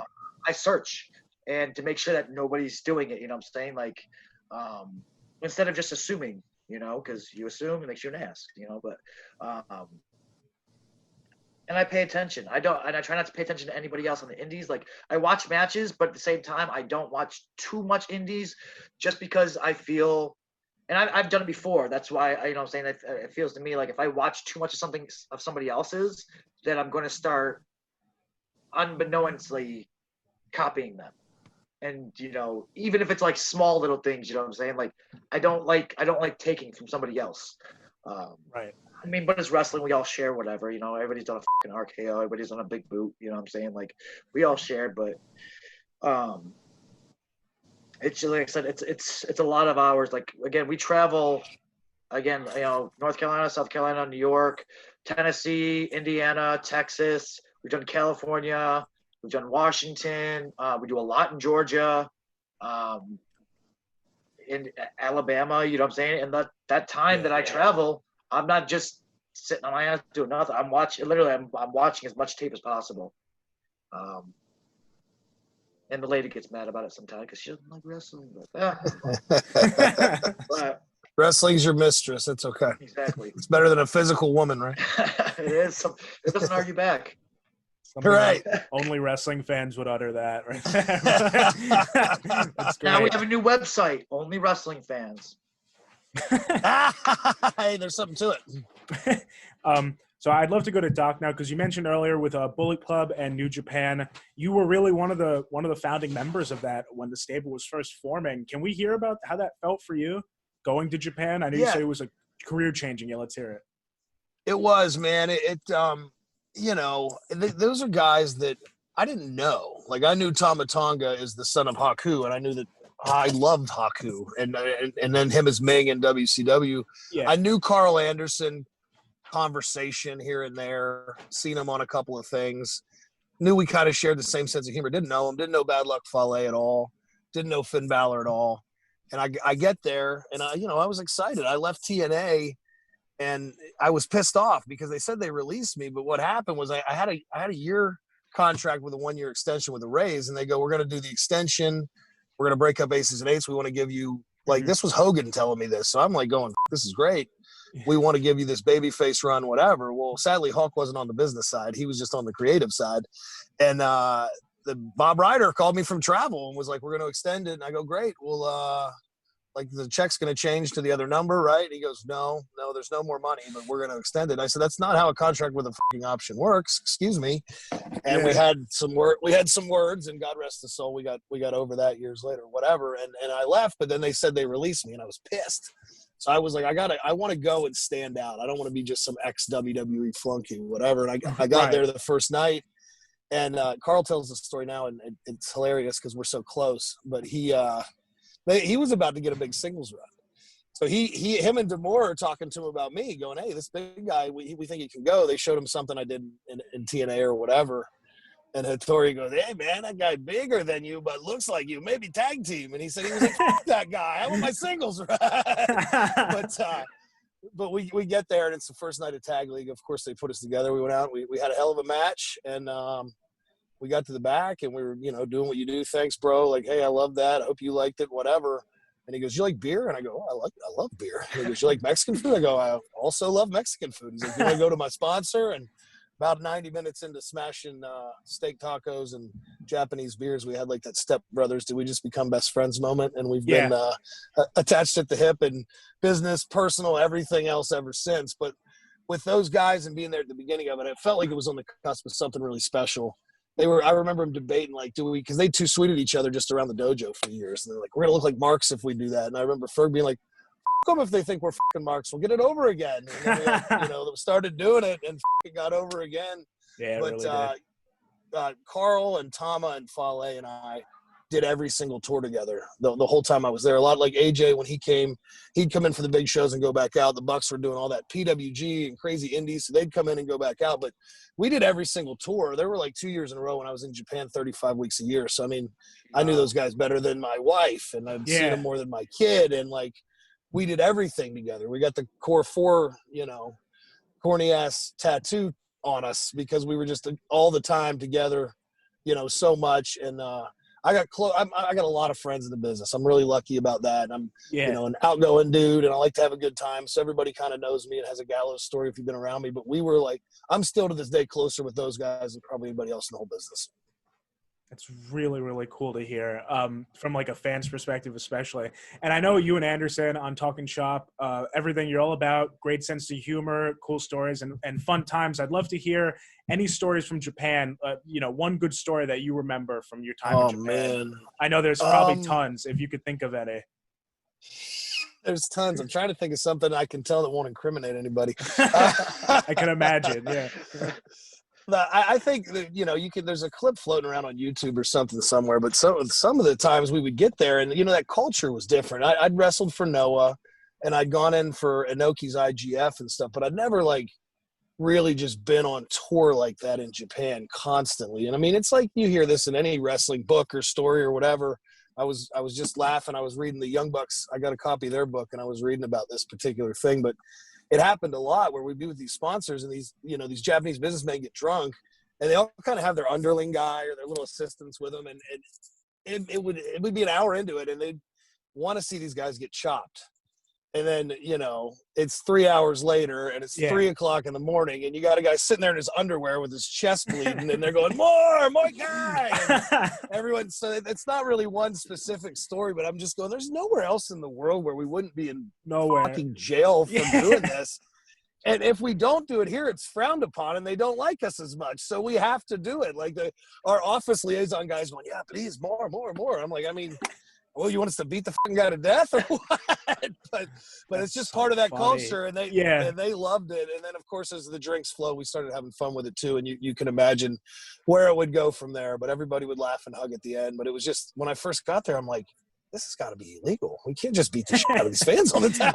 I search. and to make sure that nobody's doing it. You know what I'm saying? Like, instead of just assuming, because you assume it makes you an ass, but, and I pay attention. I try not to pay attention to anybody else on the indies. Like, I watch matches, but at the same time, I don't watch too much indies just because I feel, and I've done it before. That's why, you know what I'm saying? It feels to me like if I watch too much of something of somebody else's, then I'm going to start unbeknownstly copying them. And, even if it's like small little things, you know what I'm saying? Like, I don't like taking from somebody else. Right. I mean, but it's wrestling. We all share whatever, everybody's done a fucking RKO. Everybody's done a big boot. You know what I'm saying? Like, we all share, but, it's just, like I said, it's a lot of hours. Like, again, we travel, again, North Carolina, South Carolina, New York, Tennessee, Indiana, Texas. We've done California. We've done Washington. We do a lot in Georgia, in Alabama. You know what I'm saying? And that time that I travel, I'm not just sitting on my ass doing nothing. I'm watching. Literally, I'm watching as much tape as possible. And the lady gets mad about it sometimes because she doesn't like wrestling. But Wrestling's your mistress. It's okay. Exactly. It's better than a physical woman, right? It is. It doesn't argue back. Right. Only wrestling fans would utter that. Right? That's great. Now we have a new website. Only wrestling fans. Hey, there's something to it. So I'd love to go to Doc now because you mentioned earlier with Bullet Club and New Japan, you were really one of the founding members of that when the stable was first forming. Can we hear about how that felt for you going to Japan? I know you said it was a career changing. Yeah, let's hear it. It was, man. Those are guys that I didn't know. Like, I knew Tama Tonga is the son of Haku, and I knew that I loved Haku, and then him as Ming in WCW. Yeah. I knew Carl Anderson, conversation here and there, seen him on a couple of things, knew we kind of shared the same sense of humor. Didn't know him, didn't know Bad Luck Fale at all, didn't know Finn Balor at all. And I get there, and I was excited. I left TNA, and I was pissed off because they said they released me, but what happened was I had a year contract with a 1-year extension with a raise, and they go, we're going to do the extension, we're going to break up aces and eights, we want to give you, like, this was Hogan telling me this, so I'm like going, this is great, we want to give you this babyface run, whatever. Well, sadly, Hulk wasn't on the business side, he was just on the creative side, and the Bob Ryder called me from travel and was like, we're going to extend it, and I go, great, well, like, the check's going to change to the other number, right? And he goes, no, there's no more money, but we're going to extend it. And I said, that's not how a contract with a fucking option works. Excuse me. And we had some words, and God rest his soul, we got over that years later, whatever. And I left, but then they said they released me, and I was pissed. So I was like, I want to go and stand out. I don't want to be just some ex-WWE flunky, whatever. And I got there the first night, and Carl tells the story now, and it's hilarious because we're so close, but he was about to get a big singles run. So him and D'Amore are talking to him about me, going, hey, this big guy, we think he can go. They showed him something I did in TNA or whatever. And Hattori goes, hey, man, that guy bigger than you, but looks like you. Maybe tag team. And he said, he was like, fuck that guy. I want my singles run. But we get there, and it's the first night of Tag League. Of course, they put us together. We went out. We had a hell of a match, and we got to the back, and we were, doing what you do. Thanks, bro. Like, hey, I love that. I hope you liked it, whatever. And he goes, you like beer? And I go, oh, I love beer. And he goes, you like Mexican food? I go, I also love Mexican food. He's like, you want to go to my sponsor? And about 90 minutes into smashing steak tacos and Japanese beers, we had like that Step Brothers, did we just become best friends moment? And we've been attached at the hip in business, personal, everything else ever since. But with those guys and being there at the beginning of it, it felt like it was on the cusp of something really special. I remember them debating, like, because they two sweeted each other just around the dojo for years. And they're like, we're going to look like marks if we do that. And I remember Ferg being like, f them if they think we're fucking marks. We'll get it over again. And then we, started doing it and got over again. Yeah, but really Carl and Tama and Fale and I did every single tour together the whole time I was there. A lot like AJ, when he came, he'd come in for the big shows and go back out. The Bucks were doing all that PWG and crazy indies, so they'd come in and go back out. But we did every single tour. There were like 2 years in a row when I was in Japan 35 weeks a year. So, I mean, I knew those guys better than my wife, and I'd seen them more than my kid. And, like, we did everything together. We got the Core 4, corny-ass tattoo on us because we were just all the time together, so much. And I got I got a lot of friends in the business. I'm really lucky about that. I'm, an outgoing dude, and I like to have a good time. So everybody kind of knows me and has a Gallows story if you've been around me. But we were like, I'm still to this day closer with those guys than probably anybody else in the whole business. It's really, really cool to hear from like a fan's perspective, especially. And I know you and Anderson on Talking Shop, everything you're all about, great sense of humor, cool stories, and fun times. I'd love to hear any stories from Japan. One good story that you remember from your time in Japan. Man. I know there's probably tons if you could think of any. There's tons. I'm trying to think of something I can tell that won't incriminate anybody. I can imagine, yeah. I think that, there's a clip floating around on YouTube or something somewhere, but some of the times we would get there and, that culture was different. I'd wrestled for Noah and I'd gone in for Inoki's IGF and stuff, but I'd never like really just been on tour like that in Japan constantly. And I mean, it's like you hear this in any wrestling book or story or whatever. I was just laughing. I was reading the Young Bucks. I got a copy of their book and I was reading about this particular thing, but it happened a lot where we'd be with these sponsors and these Japanese businessmen get drunk and they all kind of have their underling guy or their little assistants with them. And it would be an hour into it and they'd want to see these guys get chopped. And then, it's 3 hours later and it's 3 o'clock in the morning and you got a guy sitting there in his underwear with his chest bleeding and they're going, more guy. Everyone. So it's not really one specific story, but I'm just going, there's nowhere else in the world where we wouldn't be in fucking jail for doing this. And if we don't do it here, it's frowned upon and they don't like us as much. So we have to do it. Like our office liaison guys going, yeah, please, more. I'm like, well, you want us to beat the fucking guy to death or what? But it's just part of that culture, and they loved it. And then, of course, as the drinks flow, we started having fun with it too. And you can imagine where it would go from there. But everybody would laugh and hug at the end. But it was just when I first got there, I'm like, this has got to be illegal. We can't just beat the shit out of these fans all the time.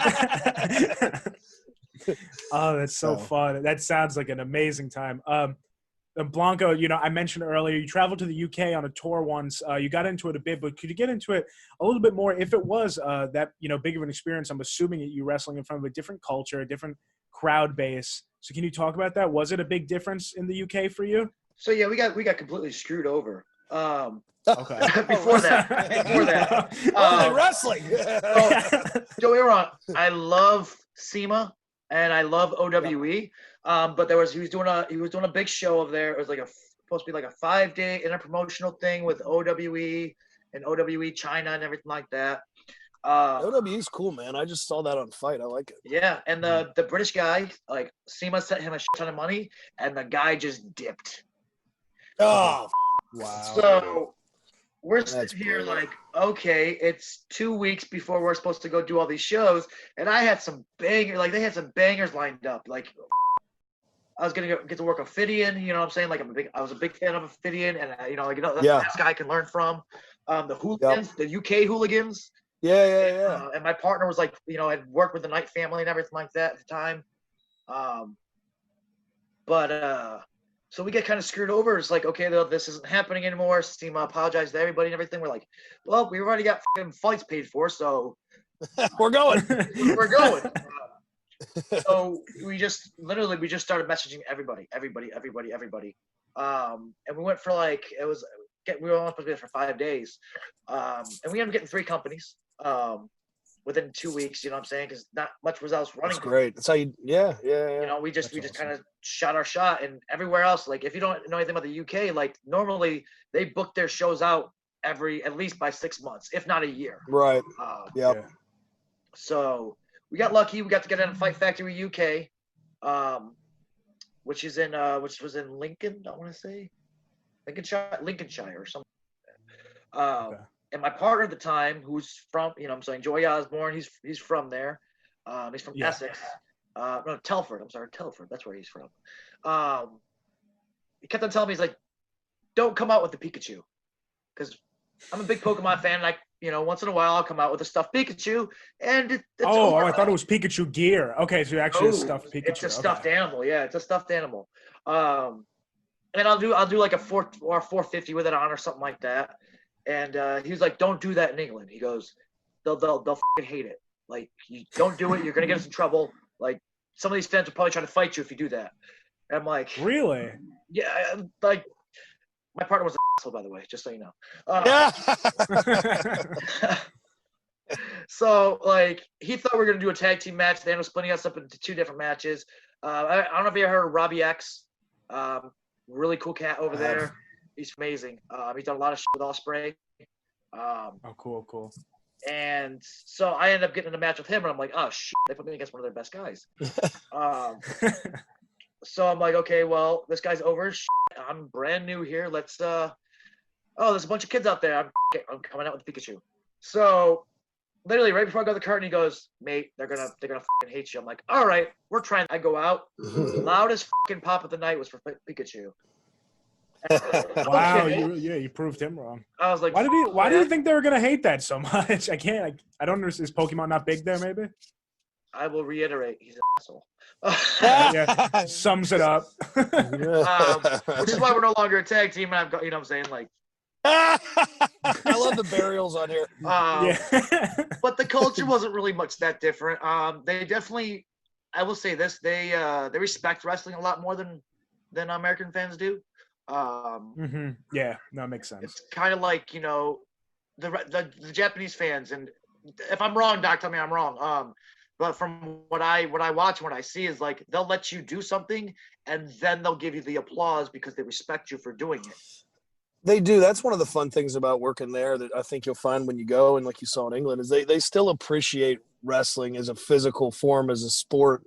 Oh, that's so fun. That sounds like an amazing time. Blanco, I mentioned earlier, you traveled to the UK on a tour once. You got into it a bit, but could you get into it a little bit more? If it was that, big of an experience, I'm assuming that you wrestling in front of a different culture, a different crowd base. So can you talk about that? Was it a big difference in the UK for you? So, yeah, we got completely screwed over. Okay. Before that. Wrestling. Don't get me wrong. I love SEMA and I love OWE. But he was doing a big show over there. It was like supposed to be like a 5-day interpromotional thing with OWE and OWE China and everything like that. OWE's cool, man. I just saw that on Fight. I like it. Yeah, and the British guy, like SEMA sent him a shit ton of money, and the guy just dipped. Oh, wow. So we're sitting here like, okay, it's 2 weeks before we're supposed to go do all these shows, and I had some they had some bangers lined up, like. I was gonna get to work Ophidian, you know what I'm saying? Like I was a big fan of Ophidian, and that's the guy I can learn from. The hooligans, the UK hooligans. Yeah. And my partner was like, had worked with the Knight family and everything like that at the time. So we get kind of screwed over. It's like, okay, this isn't happening anymore. SEMA apologized to everybody and everything. We're like, well, we already got fucking flights paid for, so we're going. We're going. So we just started messaging everybody. And we went for we were only supposed to be there for 5 days. And we ended up getting 3 companies within 2 weeks, you know what I'm saying? Because not much was else running. That's great. That's how you, yeah. We just kind of shot our shot. And everywhere else, like if you don't know anything about the UK, like normally they book their shows out at least by 6 months, if not a year. Right. So we got lucky. We got to get in Fight Factory UK, which was in Lincoln, I want to say, Lincolnshire or something. And my partner at the time, who's from, Joey Osborne, he's from there. He's from Essex. No, Telford. I'm sorry, Telford. That's where he's from. He kept on telling me, he's like, don't come out with the Pikachu, because I'm a big Pokemon fan. Like, once in a while I'll come out with a stuffed Pikachu, and it's I thought it was Pikachu gear. Okay, so you actually stuffed Pikachu. It's a stuffed animal. Yeah, it's a stuffed animal. And I'll do like a 450 with it on or something like that. And he was like, "Don't do that in England." He goes, "They'll fucking hate it. Like, you don't do it. You're gonna get us in trouble. Like, some of these fans will probably try to fight you if you do that." And I'm like, "Really?" Yeah. Like, my partner was asshole, by the way, just so you know. Yeah. So, like, he thought we were going to do a tag team match. They ended up splitting us up into 2 different matches. I don't know if you ever heard of Robbie X. Really cool cat over there. He's amazing. He's done a lot of shit with Ospreay. Oh, cool. And so I ended up getting in a match with him, and I'm like, oh, shit, they put me against one of their best guys. So I'm like, okay, well, this guy's over as shit. I'm brand new here. Let's, there's a bunch of kids out there. I'm coming out with Pikachu. So literally right before I go to the curtain, he goes, mate, they're gonna fucking hate you. I'm like, all right, we're trying. I go out. Loudest fucking pop of the night was for Pikachu. Wow, Okay. you proved him wrong. I was like, why did you think they were gonna hate that so much? I don't understand. Is Pokemon not big there? Maybe. I will reiterate, he's an asshole. Yeah, sums it up. Which is why we're no longer a tag team, and I've got, you know what I'm saying, like. I love the burials on here. But the culture wasn't really much that different. They definitely, I will say this, they respect wrestling a lot more than American fans do. Yeah, no, it makes sense. It's kind of like, you know, the Japanese fans, and if I'm wrong, Doc, tell me I'm wrong. But from what I watch and what I see is like they'll let you do something and then they'll give you the applause because they respect you for doing it. They do. That's one of the fun things about working there that I think you'll find when you go, and like you saw in England, is they still appreciate wrestling as a physical form, as a sport.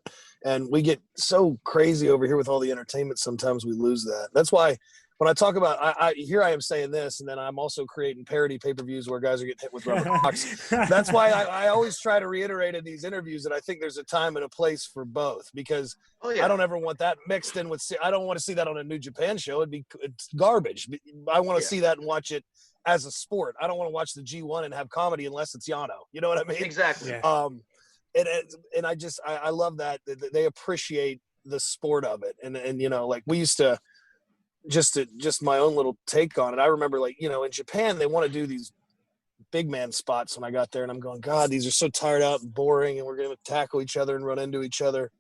And we get so crazy over here with all the entertainment, sometimes we lose that. That's why when I talk about, I am saying this, and then I'm also creating parody pay-per-views where guys are getting hit with rubber cocks. That's why I always try to reiterate in these interviews that I think there's a time and a place for both, because I don't ever want that mixed in with, I don't want to see that on a New Japan show. It's garbage. I want to see that and watch it as a sport. I don't want to watch the G1 and have comedy unless it's Yano. You know what I mean? Exactly. Yeah. And I love that they appreciate the sport of it. And you know, like we used to, just my own little take on it. I remember, like, you know, in Japan, they want to do these big man spots when I got there, and I'm going, God, these are so tired out and boring, and we're going to tackle each other and run into each other.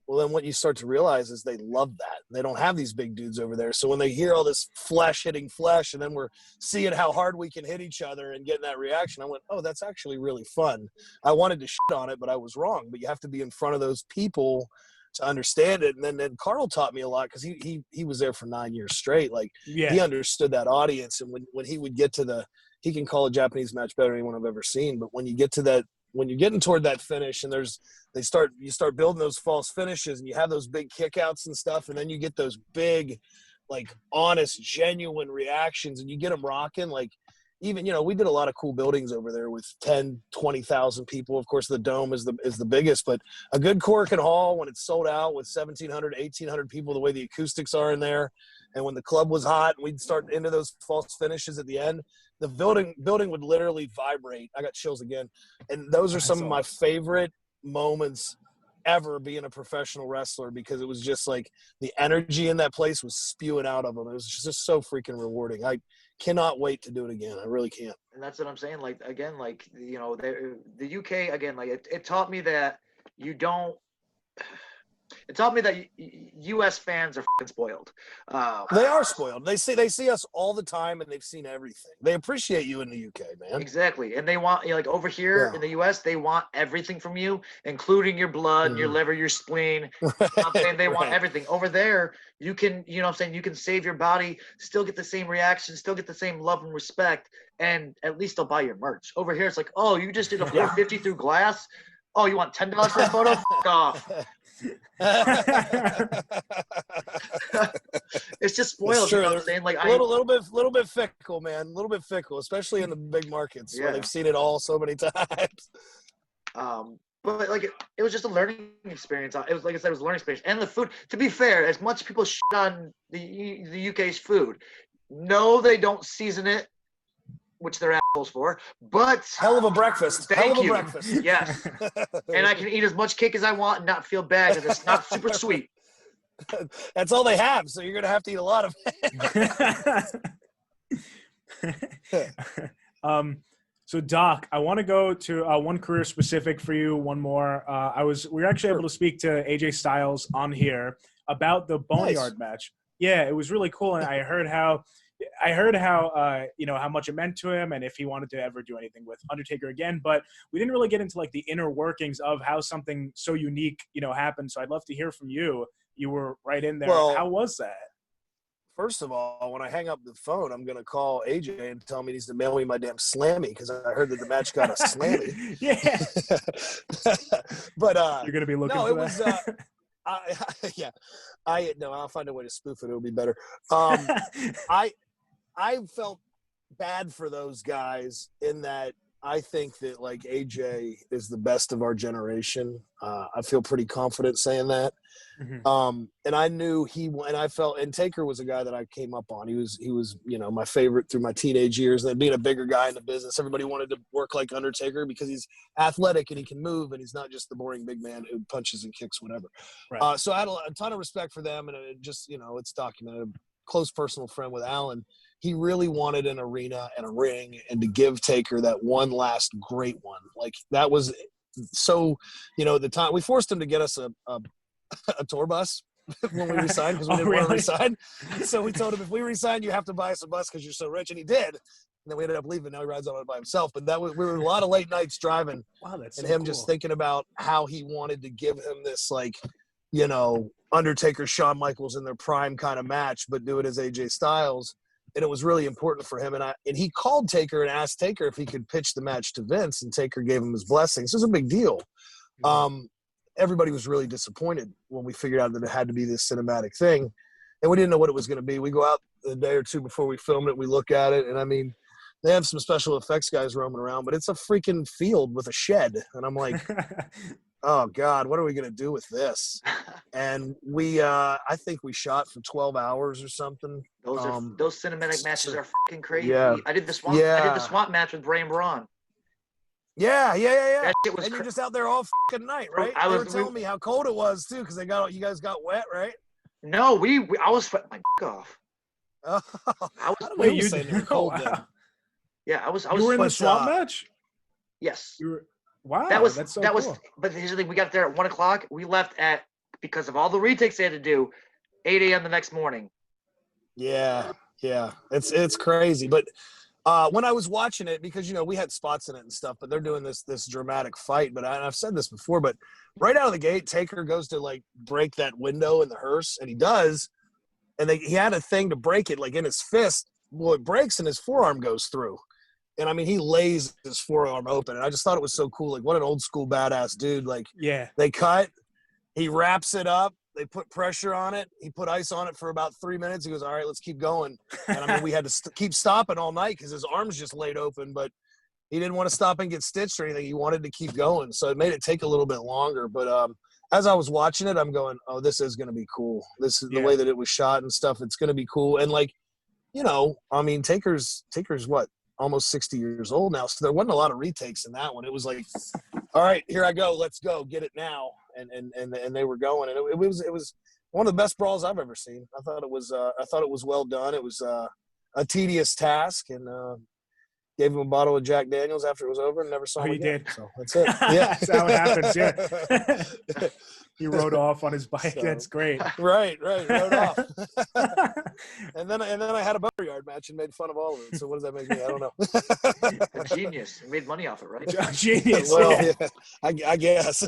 Well, then what you start to realize is they love that. They don't have these big dudes over there. So when they hear all this flesh hitting flesh, and then we're seeing how hard we can hit each other and getting that reaction, I went, oh, that's actually really fun. I wanted to shit on it, but I was wrong. But you have to be in front of those people to understand it. And then Carl taught me a lot, because he was there for 9 years straight. Like, he understood that audience. And when he would get to he can call a Japanese match better than anyone I've ever seen. But when you get to that, when you're getting toward that finish, and you start building those false finishes, and you have those big kickouts and stuff, and then you get those big, like, honest, genuine reactions, and you get them rocking. Like, even, you know, we did a lot of cool buildings over there with 10, 20,000 people. Of course, the Dome is the biggest, but a good Korakuen Hall, when it's sold out with 1,700, 1,800 people, the way the acoustics are in there, and when the club was hot, and we'd start into those false finishes at the end, the building would literally vibrate. I got chills again. And those are some of my favorite moments ever being a professional wrestler, because it was just like the energy in that place was spewing out of them. It was just so freaking rewarding. I cannot wait to do it again. I really can't. And that's what I'm saying. Like, again, like, you know, the UK, again, like it taught me that it taught me that U.S. fans are fucking spoiled. They are spoiled. They see us all the time, and they've seen everything. They appreciate you in the UK, man. Exactly. And they want, you know, like, over here in the U.S., they want everything from you, including your blood, your liver, your spleen. You know what I'm saying? They want everything. Over there, you can, you know what I'm saying, you can save your body, still get the same reaction, still get the same love and respect, and at least they'll buy your merch. Over here, it's like, oh, you just did a 450 through glass? Oh, you want $10 for a photo? F*** off. It's just spoiled. You know what I'm saying? Like, a little bit fickle, man. A little bit fickle, especially in the big markets where they've seen it all so many times. But like it was just a learning experience. It was, like I said, it was a learning experience. And the food, to be fair, as much people shit on the UK's food, no, they don't season it, which they're assholes for, but hell of a breakfast. Thank you. Yes. And I can eat as much cake as I want and not feel bad because it's not super sweet. That's all they have, so you're gonna have to eat a lot of it. So Doc, I want to go to one career specific for you. One more. We were actually able to speak to AJ Styles on here about the Boneyard match. Yeah, it was really cool, and I heard how I heard how how much it meant to him and if he wanted to ever do anything with Undertaker again, but we didn't really get into like the inner workings of how something so unique, happened. So I'd love to hear from you. You were right in there. Well, how was that? First of all, when I hang up the phone, I'm going to call AJ and tell him he needs to mail me my damn Slammy because I heard that the match got a Slammy. Yeah. But you're going to be looking no, for it was that? I'll find a way to spoof it. It'll be better. I felt bad for those guys in that I think that like AJ is the best of our generation. I feel pretty confident saying that. Mm-hmm. And I knew and Taker was a guy that I came up on. He was, my favorite through my teenage years. And then being a bigger guy in the business, everybody wanted to work like Undertaker because he's athletic and he can move and he's not just the boring big man who punches and kicks, whatever. Right. So I had a ton of respect for them. And it just, it's documented. A close personal friend with Alan. He really wanted an arena and a ring and to give Taker that one last great one. Like that was so, at the time we forced him to get us a tour bus when we resigned because we didn't want to resign. So we told him, if we resign, you have to buy us a bus because you're so rich. And he did. And then we ended up leaving. Now he rides on it by himself. But we were a lot of late nights driving. Wow, that's and so him cool. Just thinking about how he wanted to give him this, like, Undertaker, Shawn Michaels in their prime kind of match, but do it as AJ Styles. And it was really important for him. And he called Taker and asked Taker if he could pitch the match to Vince, and Taker gave him his blessing. So it was a big deal. Mm-hmm. Everybody was really disappointed when we figured out that it had to be this cinematic thing. And we didn't know what it was going to be. We go out a day or two before we film it. We look at it. And, I mean, they have some special effects guys roaming around, but it's a freaking field with a shed. And I'm like, oh, God, what are we going to do with this? And I think we shot for 12 hours or something. Those cinematic matches are fucking crazy. Yeah. I did the swamp match with Bray and Braun. Yeah. That shit was and you're just out there all fucking night, right? They were telling me how cold it was too, because you guys got wet, right? No, I was sweating my off. Oh, wait, you saying they were cold then. Yeah, I was. You were in the swamp match? Yes. You were. Wow, that's so cool. But here's the thing: we got there at 1:00. We left because of all the retakes they had to do, 8 a.m. the next morning. Yeah, it's crazy, but. When I was watching it, because, we had spots in it and stuff, but they're doing this dramatic fight. But I've said this before, but right out of the gate, Taker goes to, like, break that window in the hearse, and he does. And he had a thing to break it, like, in his fist. Well, it breaks, and his forearm goes through. And, I mean, he lays his forearm open. And I just thought it was so cool. Like, what an old-school badass dude. Like, yeah. They cut. He wraps it up. They put pressure on it. He put ice on it for about 3 minutes. He goes, all right, let's keep going. And, I mean, we had to keep stopping all night because his arms just laid open. But he didn't want to stop and get stitched or anything. He wanted to keep going. So it made it take a little bit longer. But as I was watching it, I'm going, oh, this is going to be cool. This is the way that it was shot and stuff. It's going to be cool. And, like, I mean, Taker's what? Almost 60 years old now. So there wasn't a lot of retakes in that one. It was like, all right, here I go. Let's go. Get it now. And they were going, and it was one of the best brawls I've ever seen. I thought it was well done. It was a tedious task, and gave him a bottle of Jack Daniels after it was over, and never saw him again. Did. So that's it. Yeah, that's how it happens. Yeah, he rode off on his bike. So, that's great. Right, rode off. and then I had a boneyard match and made fun of all of it. So what does that make me? I don't know. A genius. You made money off it, right? Genius. Well, yeah, I guess.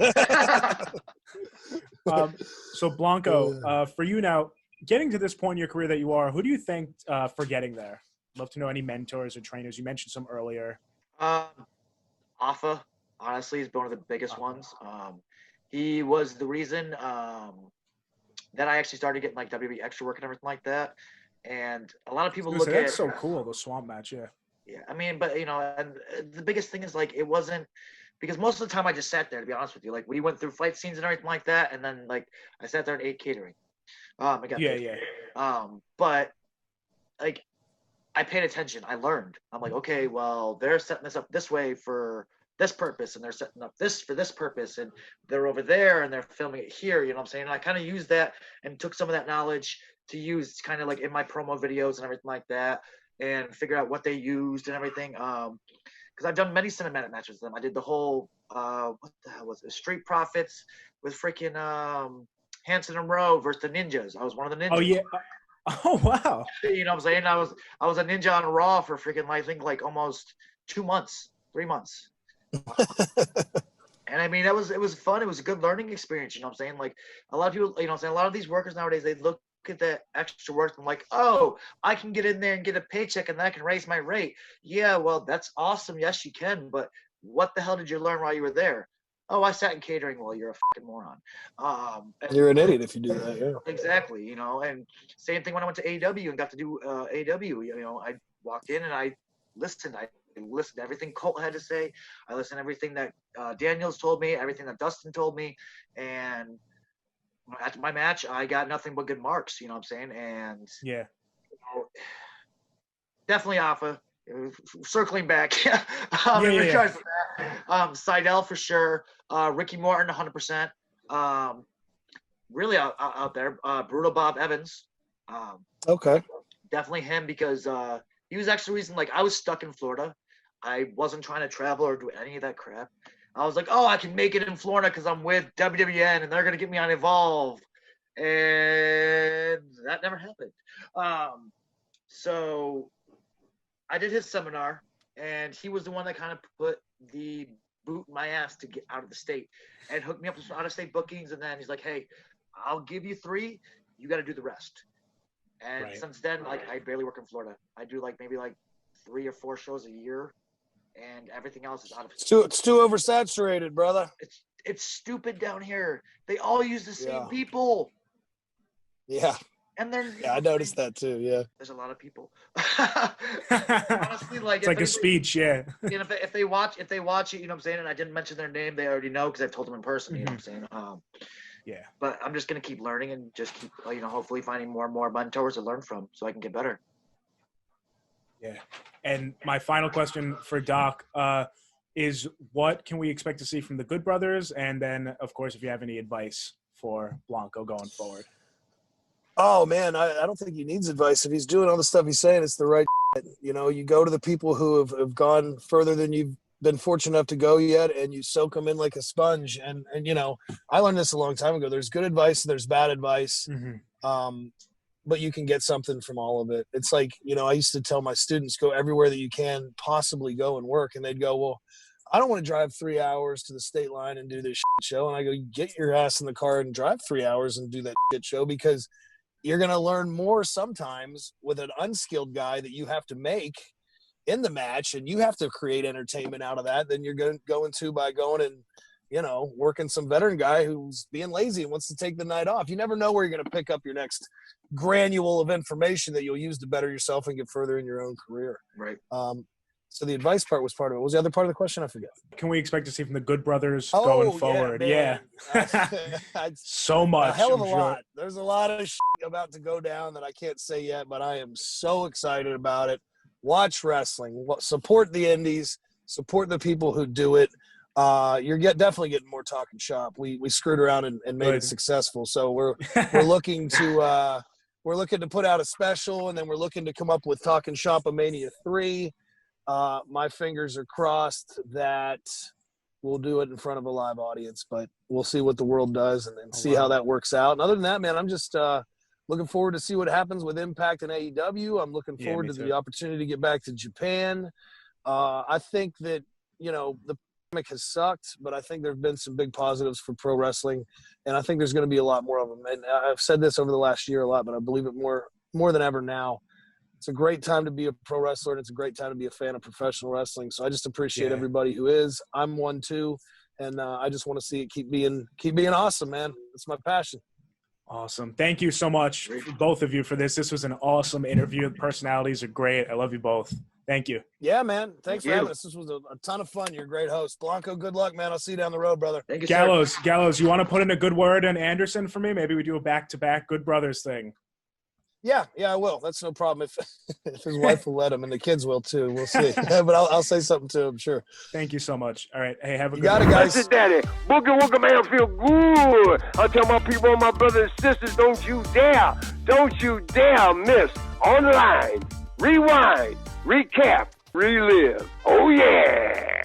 So Blanco, for you now, getting to this point in your career that you are, who do you thank for getting there? Love to know any mentors or trainers. You mentioned some earlier. Alpha, honestly, is one of the biggest ones. He was the reason that I actually started getting like WWE extra work and everything like that. And a lot of people look at that's so cool, the swamp match, yeah. Yeah, I mean, but and the biggest thing is like it wasn't because most of the time I just sat there, to be honest with you. Like we went through fight scenes and everything like that, and then like I sat there and ate catering. I got paid. But like I paid attention. I learned. I'm like, okay, well, they're setting this up this way for this purpose, and they're setting up this for this purpose, and they're over there, and they're filming it here. You know what I'm saying? And I kind of used that and took some of that knowledge to use kind of like in my promo videos and everything like that, and figure out what they used and everything. Because I've done many cinematic matches with them. I did the whole what the hell was it? Street Profits with freaking Hanson and Rowe versus the Ninjas. I was one of the Ninjas. Oh yeah. Oh wow. You know what I'm saying? I was a ninja on Raw for freaking, I think, like almost 2 months, 3 months. And I mean, it was fun. It was a good learning experience. You know what I'm saying? Like a lot of people, you know what I'm saying? A lot of these workers nowadays, they look at the extra work and like, oh, I can get in there and get a paycheck and then I can raise my rate. Yeah, well, that's awesome. Yes, you can. But what the hell did you learn while you were there? Oh, I sat in catering. Well, you're a fucking moron. You're an idiot if you do that. Yeah. Exactly. You know, and same thing when I went to AEW and got to do AEW. You know, I walked in and I listened. I listened to everything Colt had to say. I listened to everything that Daniels told me, everything that Dustin told me. And after my match, I got nothing but good marks, you know what I'm saying? And yeah, you know, definitely Alpha. Circling back, in regards to that, Seidel for sure, Ricky Morton 100%, really out there, Brutal Bob Evans, Okay. definitely him because he was actually the reason, like, I was stuck in Florida. I wasn't trying to travel or do any of that crap. I was like, oh, I can make it in Florida because I'm with WWN and they're gonna get me on Evolve, and that never happened. So I did his seminar, and he was the one that kind of put the boot in my ass to get out of the state and hooked me up with some out-of-state bookings. And then he's like, hey, I'll give you 3. You got to do the rest. And since then, like, I barely work in Florida. I do, like, maybe, like, 3 or 4 shows a year, and everything else is out of state. It's too oversaturated, brother. It's stupid down here. They all use the same people. Yeah. And they're I noticed that too. Yeah, there's a lot of people. Honestly, like it's like a speech, yeah. And if they watch it, you know what I'm saying. And I didn't mention their name; they already know because I've told them in person. You know what I'm saying. Yeah. But I'm just gonna keep learning and just keep, hopefully finding more and more mentors to learn from, so I can get better. Yeah. And my final question for Doc is, what can we expect to see from the Good Brothers? And then, of course, if you have any advice for Blanco going forward. Oh man, I don't think he needs advice. If he's doing all the stuff he's saying, it's the right shit. You know, you go to the people who have gone further than you've been fortunate enough to go yet, and you soak them in like a sponge. And you know, I learned this a long time ago. There's good advice and there's bad advice. But you can get something from all of it. It's like, you know, I used to tell my students, go everywhere that you can possibly go and work. And they'd go, well, I don't want to drive 3 hours to the state line and do this shit show. And I go, get your ass in the car and drive 3 hours and do that shit show, because you're going to learn more sometimes with an unskilled guy that you have to make in the match, and you have to create entertainment out of that, than you're going to by going and, you know, working some veteran guy who's being lazy and wants to take the night off. You never know where you're going to pick up your next granule of information that you'll use to better yourself and get further in your own career. Right. So the advice part was part of it. What was the other part of the question? I forget. Can we expect to see from the Good Brothers going forward? Yeah. So much. A hell of a lot. There's a lot of shit about to go down that I can't say yet, but I am so excited about it. Watch wrestling. Support the indies. Support the people who do it. You're definitely getting more talking shop. We screwed around and made it successful. So we're looking to put out a special, and then we're looking to come up with Talking Shop A Mania 3. My fingers are crossed that we'll do it in front of a live audience, but we'll see what the world does and see how that works out. And other than that, man, I'm just looking forward to see what happens with Impact and AEW. I'm looking forward to the opportunity to get back to Japan. I think that, you know, the pandemic has sucked, but I think there have been some big positives for pro wrestling, and I think there's going to be a lot more of them. And I've said this over the last year a lot, but I believe it more than ever now. It's a great time to be a pro wrestler, and it's a great time to be a fan of professional wrestling. So I just appreciate everybody who is. I'm one too, and I just want to see it keep being awesome, man. It's my passion. Awesome. Thank you so much, both of you, for this. This was an awesome interview. The personalities are great. I love you both. Thank you. Yeah, man. Thanks for having us. This was a ton of fun. You're a great host. Blanco, good luck, man. I'll see you down the road, brother. Thank you, Gallows, you want to put in a good word on Anderson for me? Maybe we do a back-to-back Good Brothers thing. Yeah, I will. That's no problem. If his wife will let him, and the kids will too. We'll see. But I'll say something to him, sure. Thank you so much. All right. Hey, have a good one. You got it, guys. That's it, Daddy. Boogie Woogie, man, feel good. I tell my people, my brothers and sisters, don't you dare miss online. Rewind, recap, relive. Oh, yeah.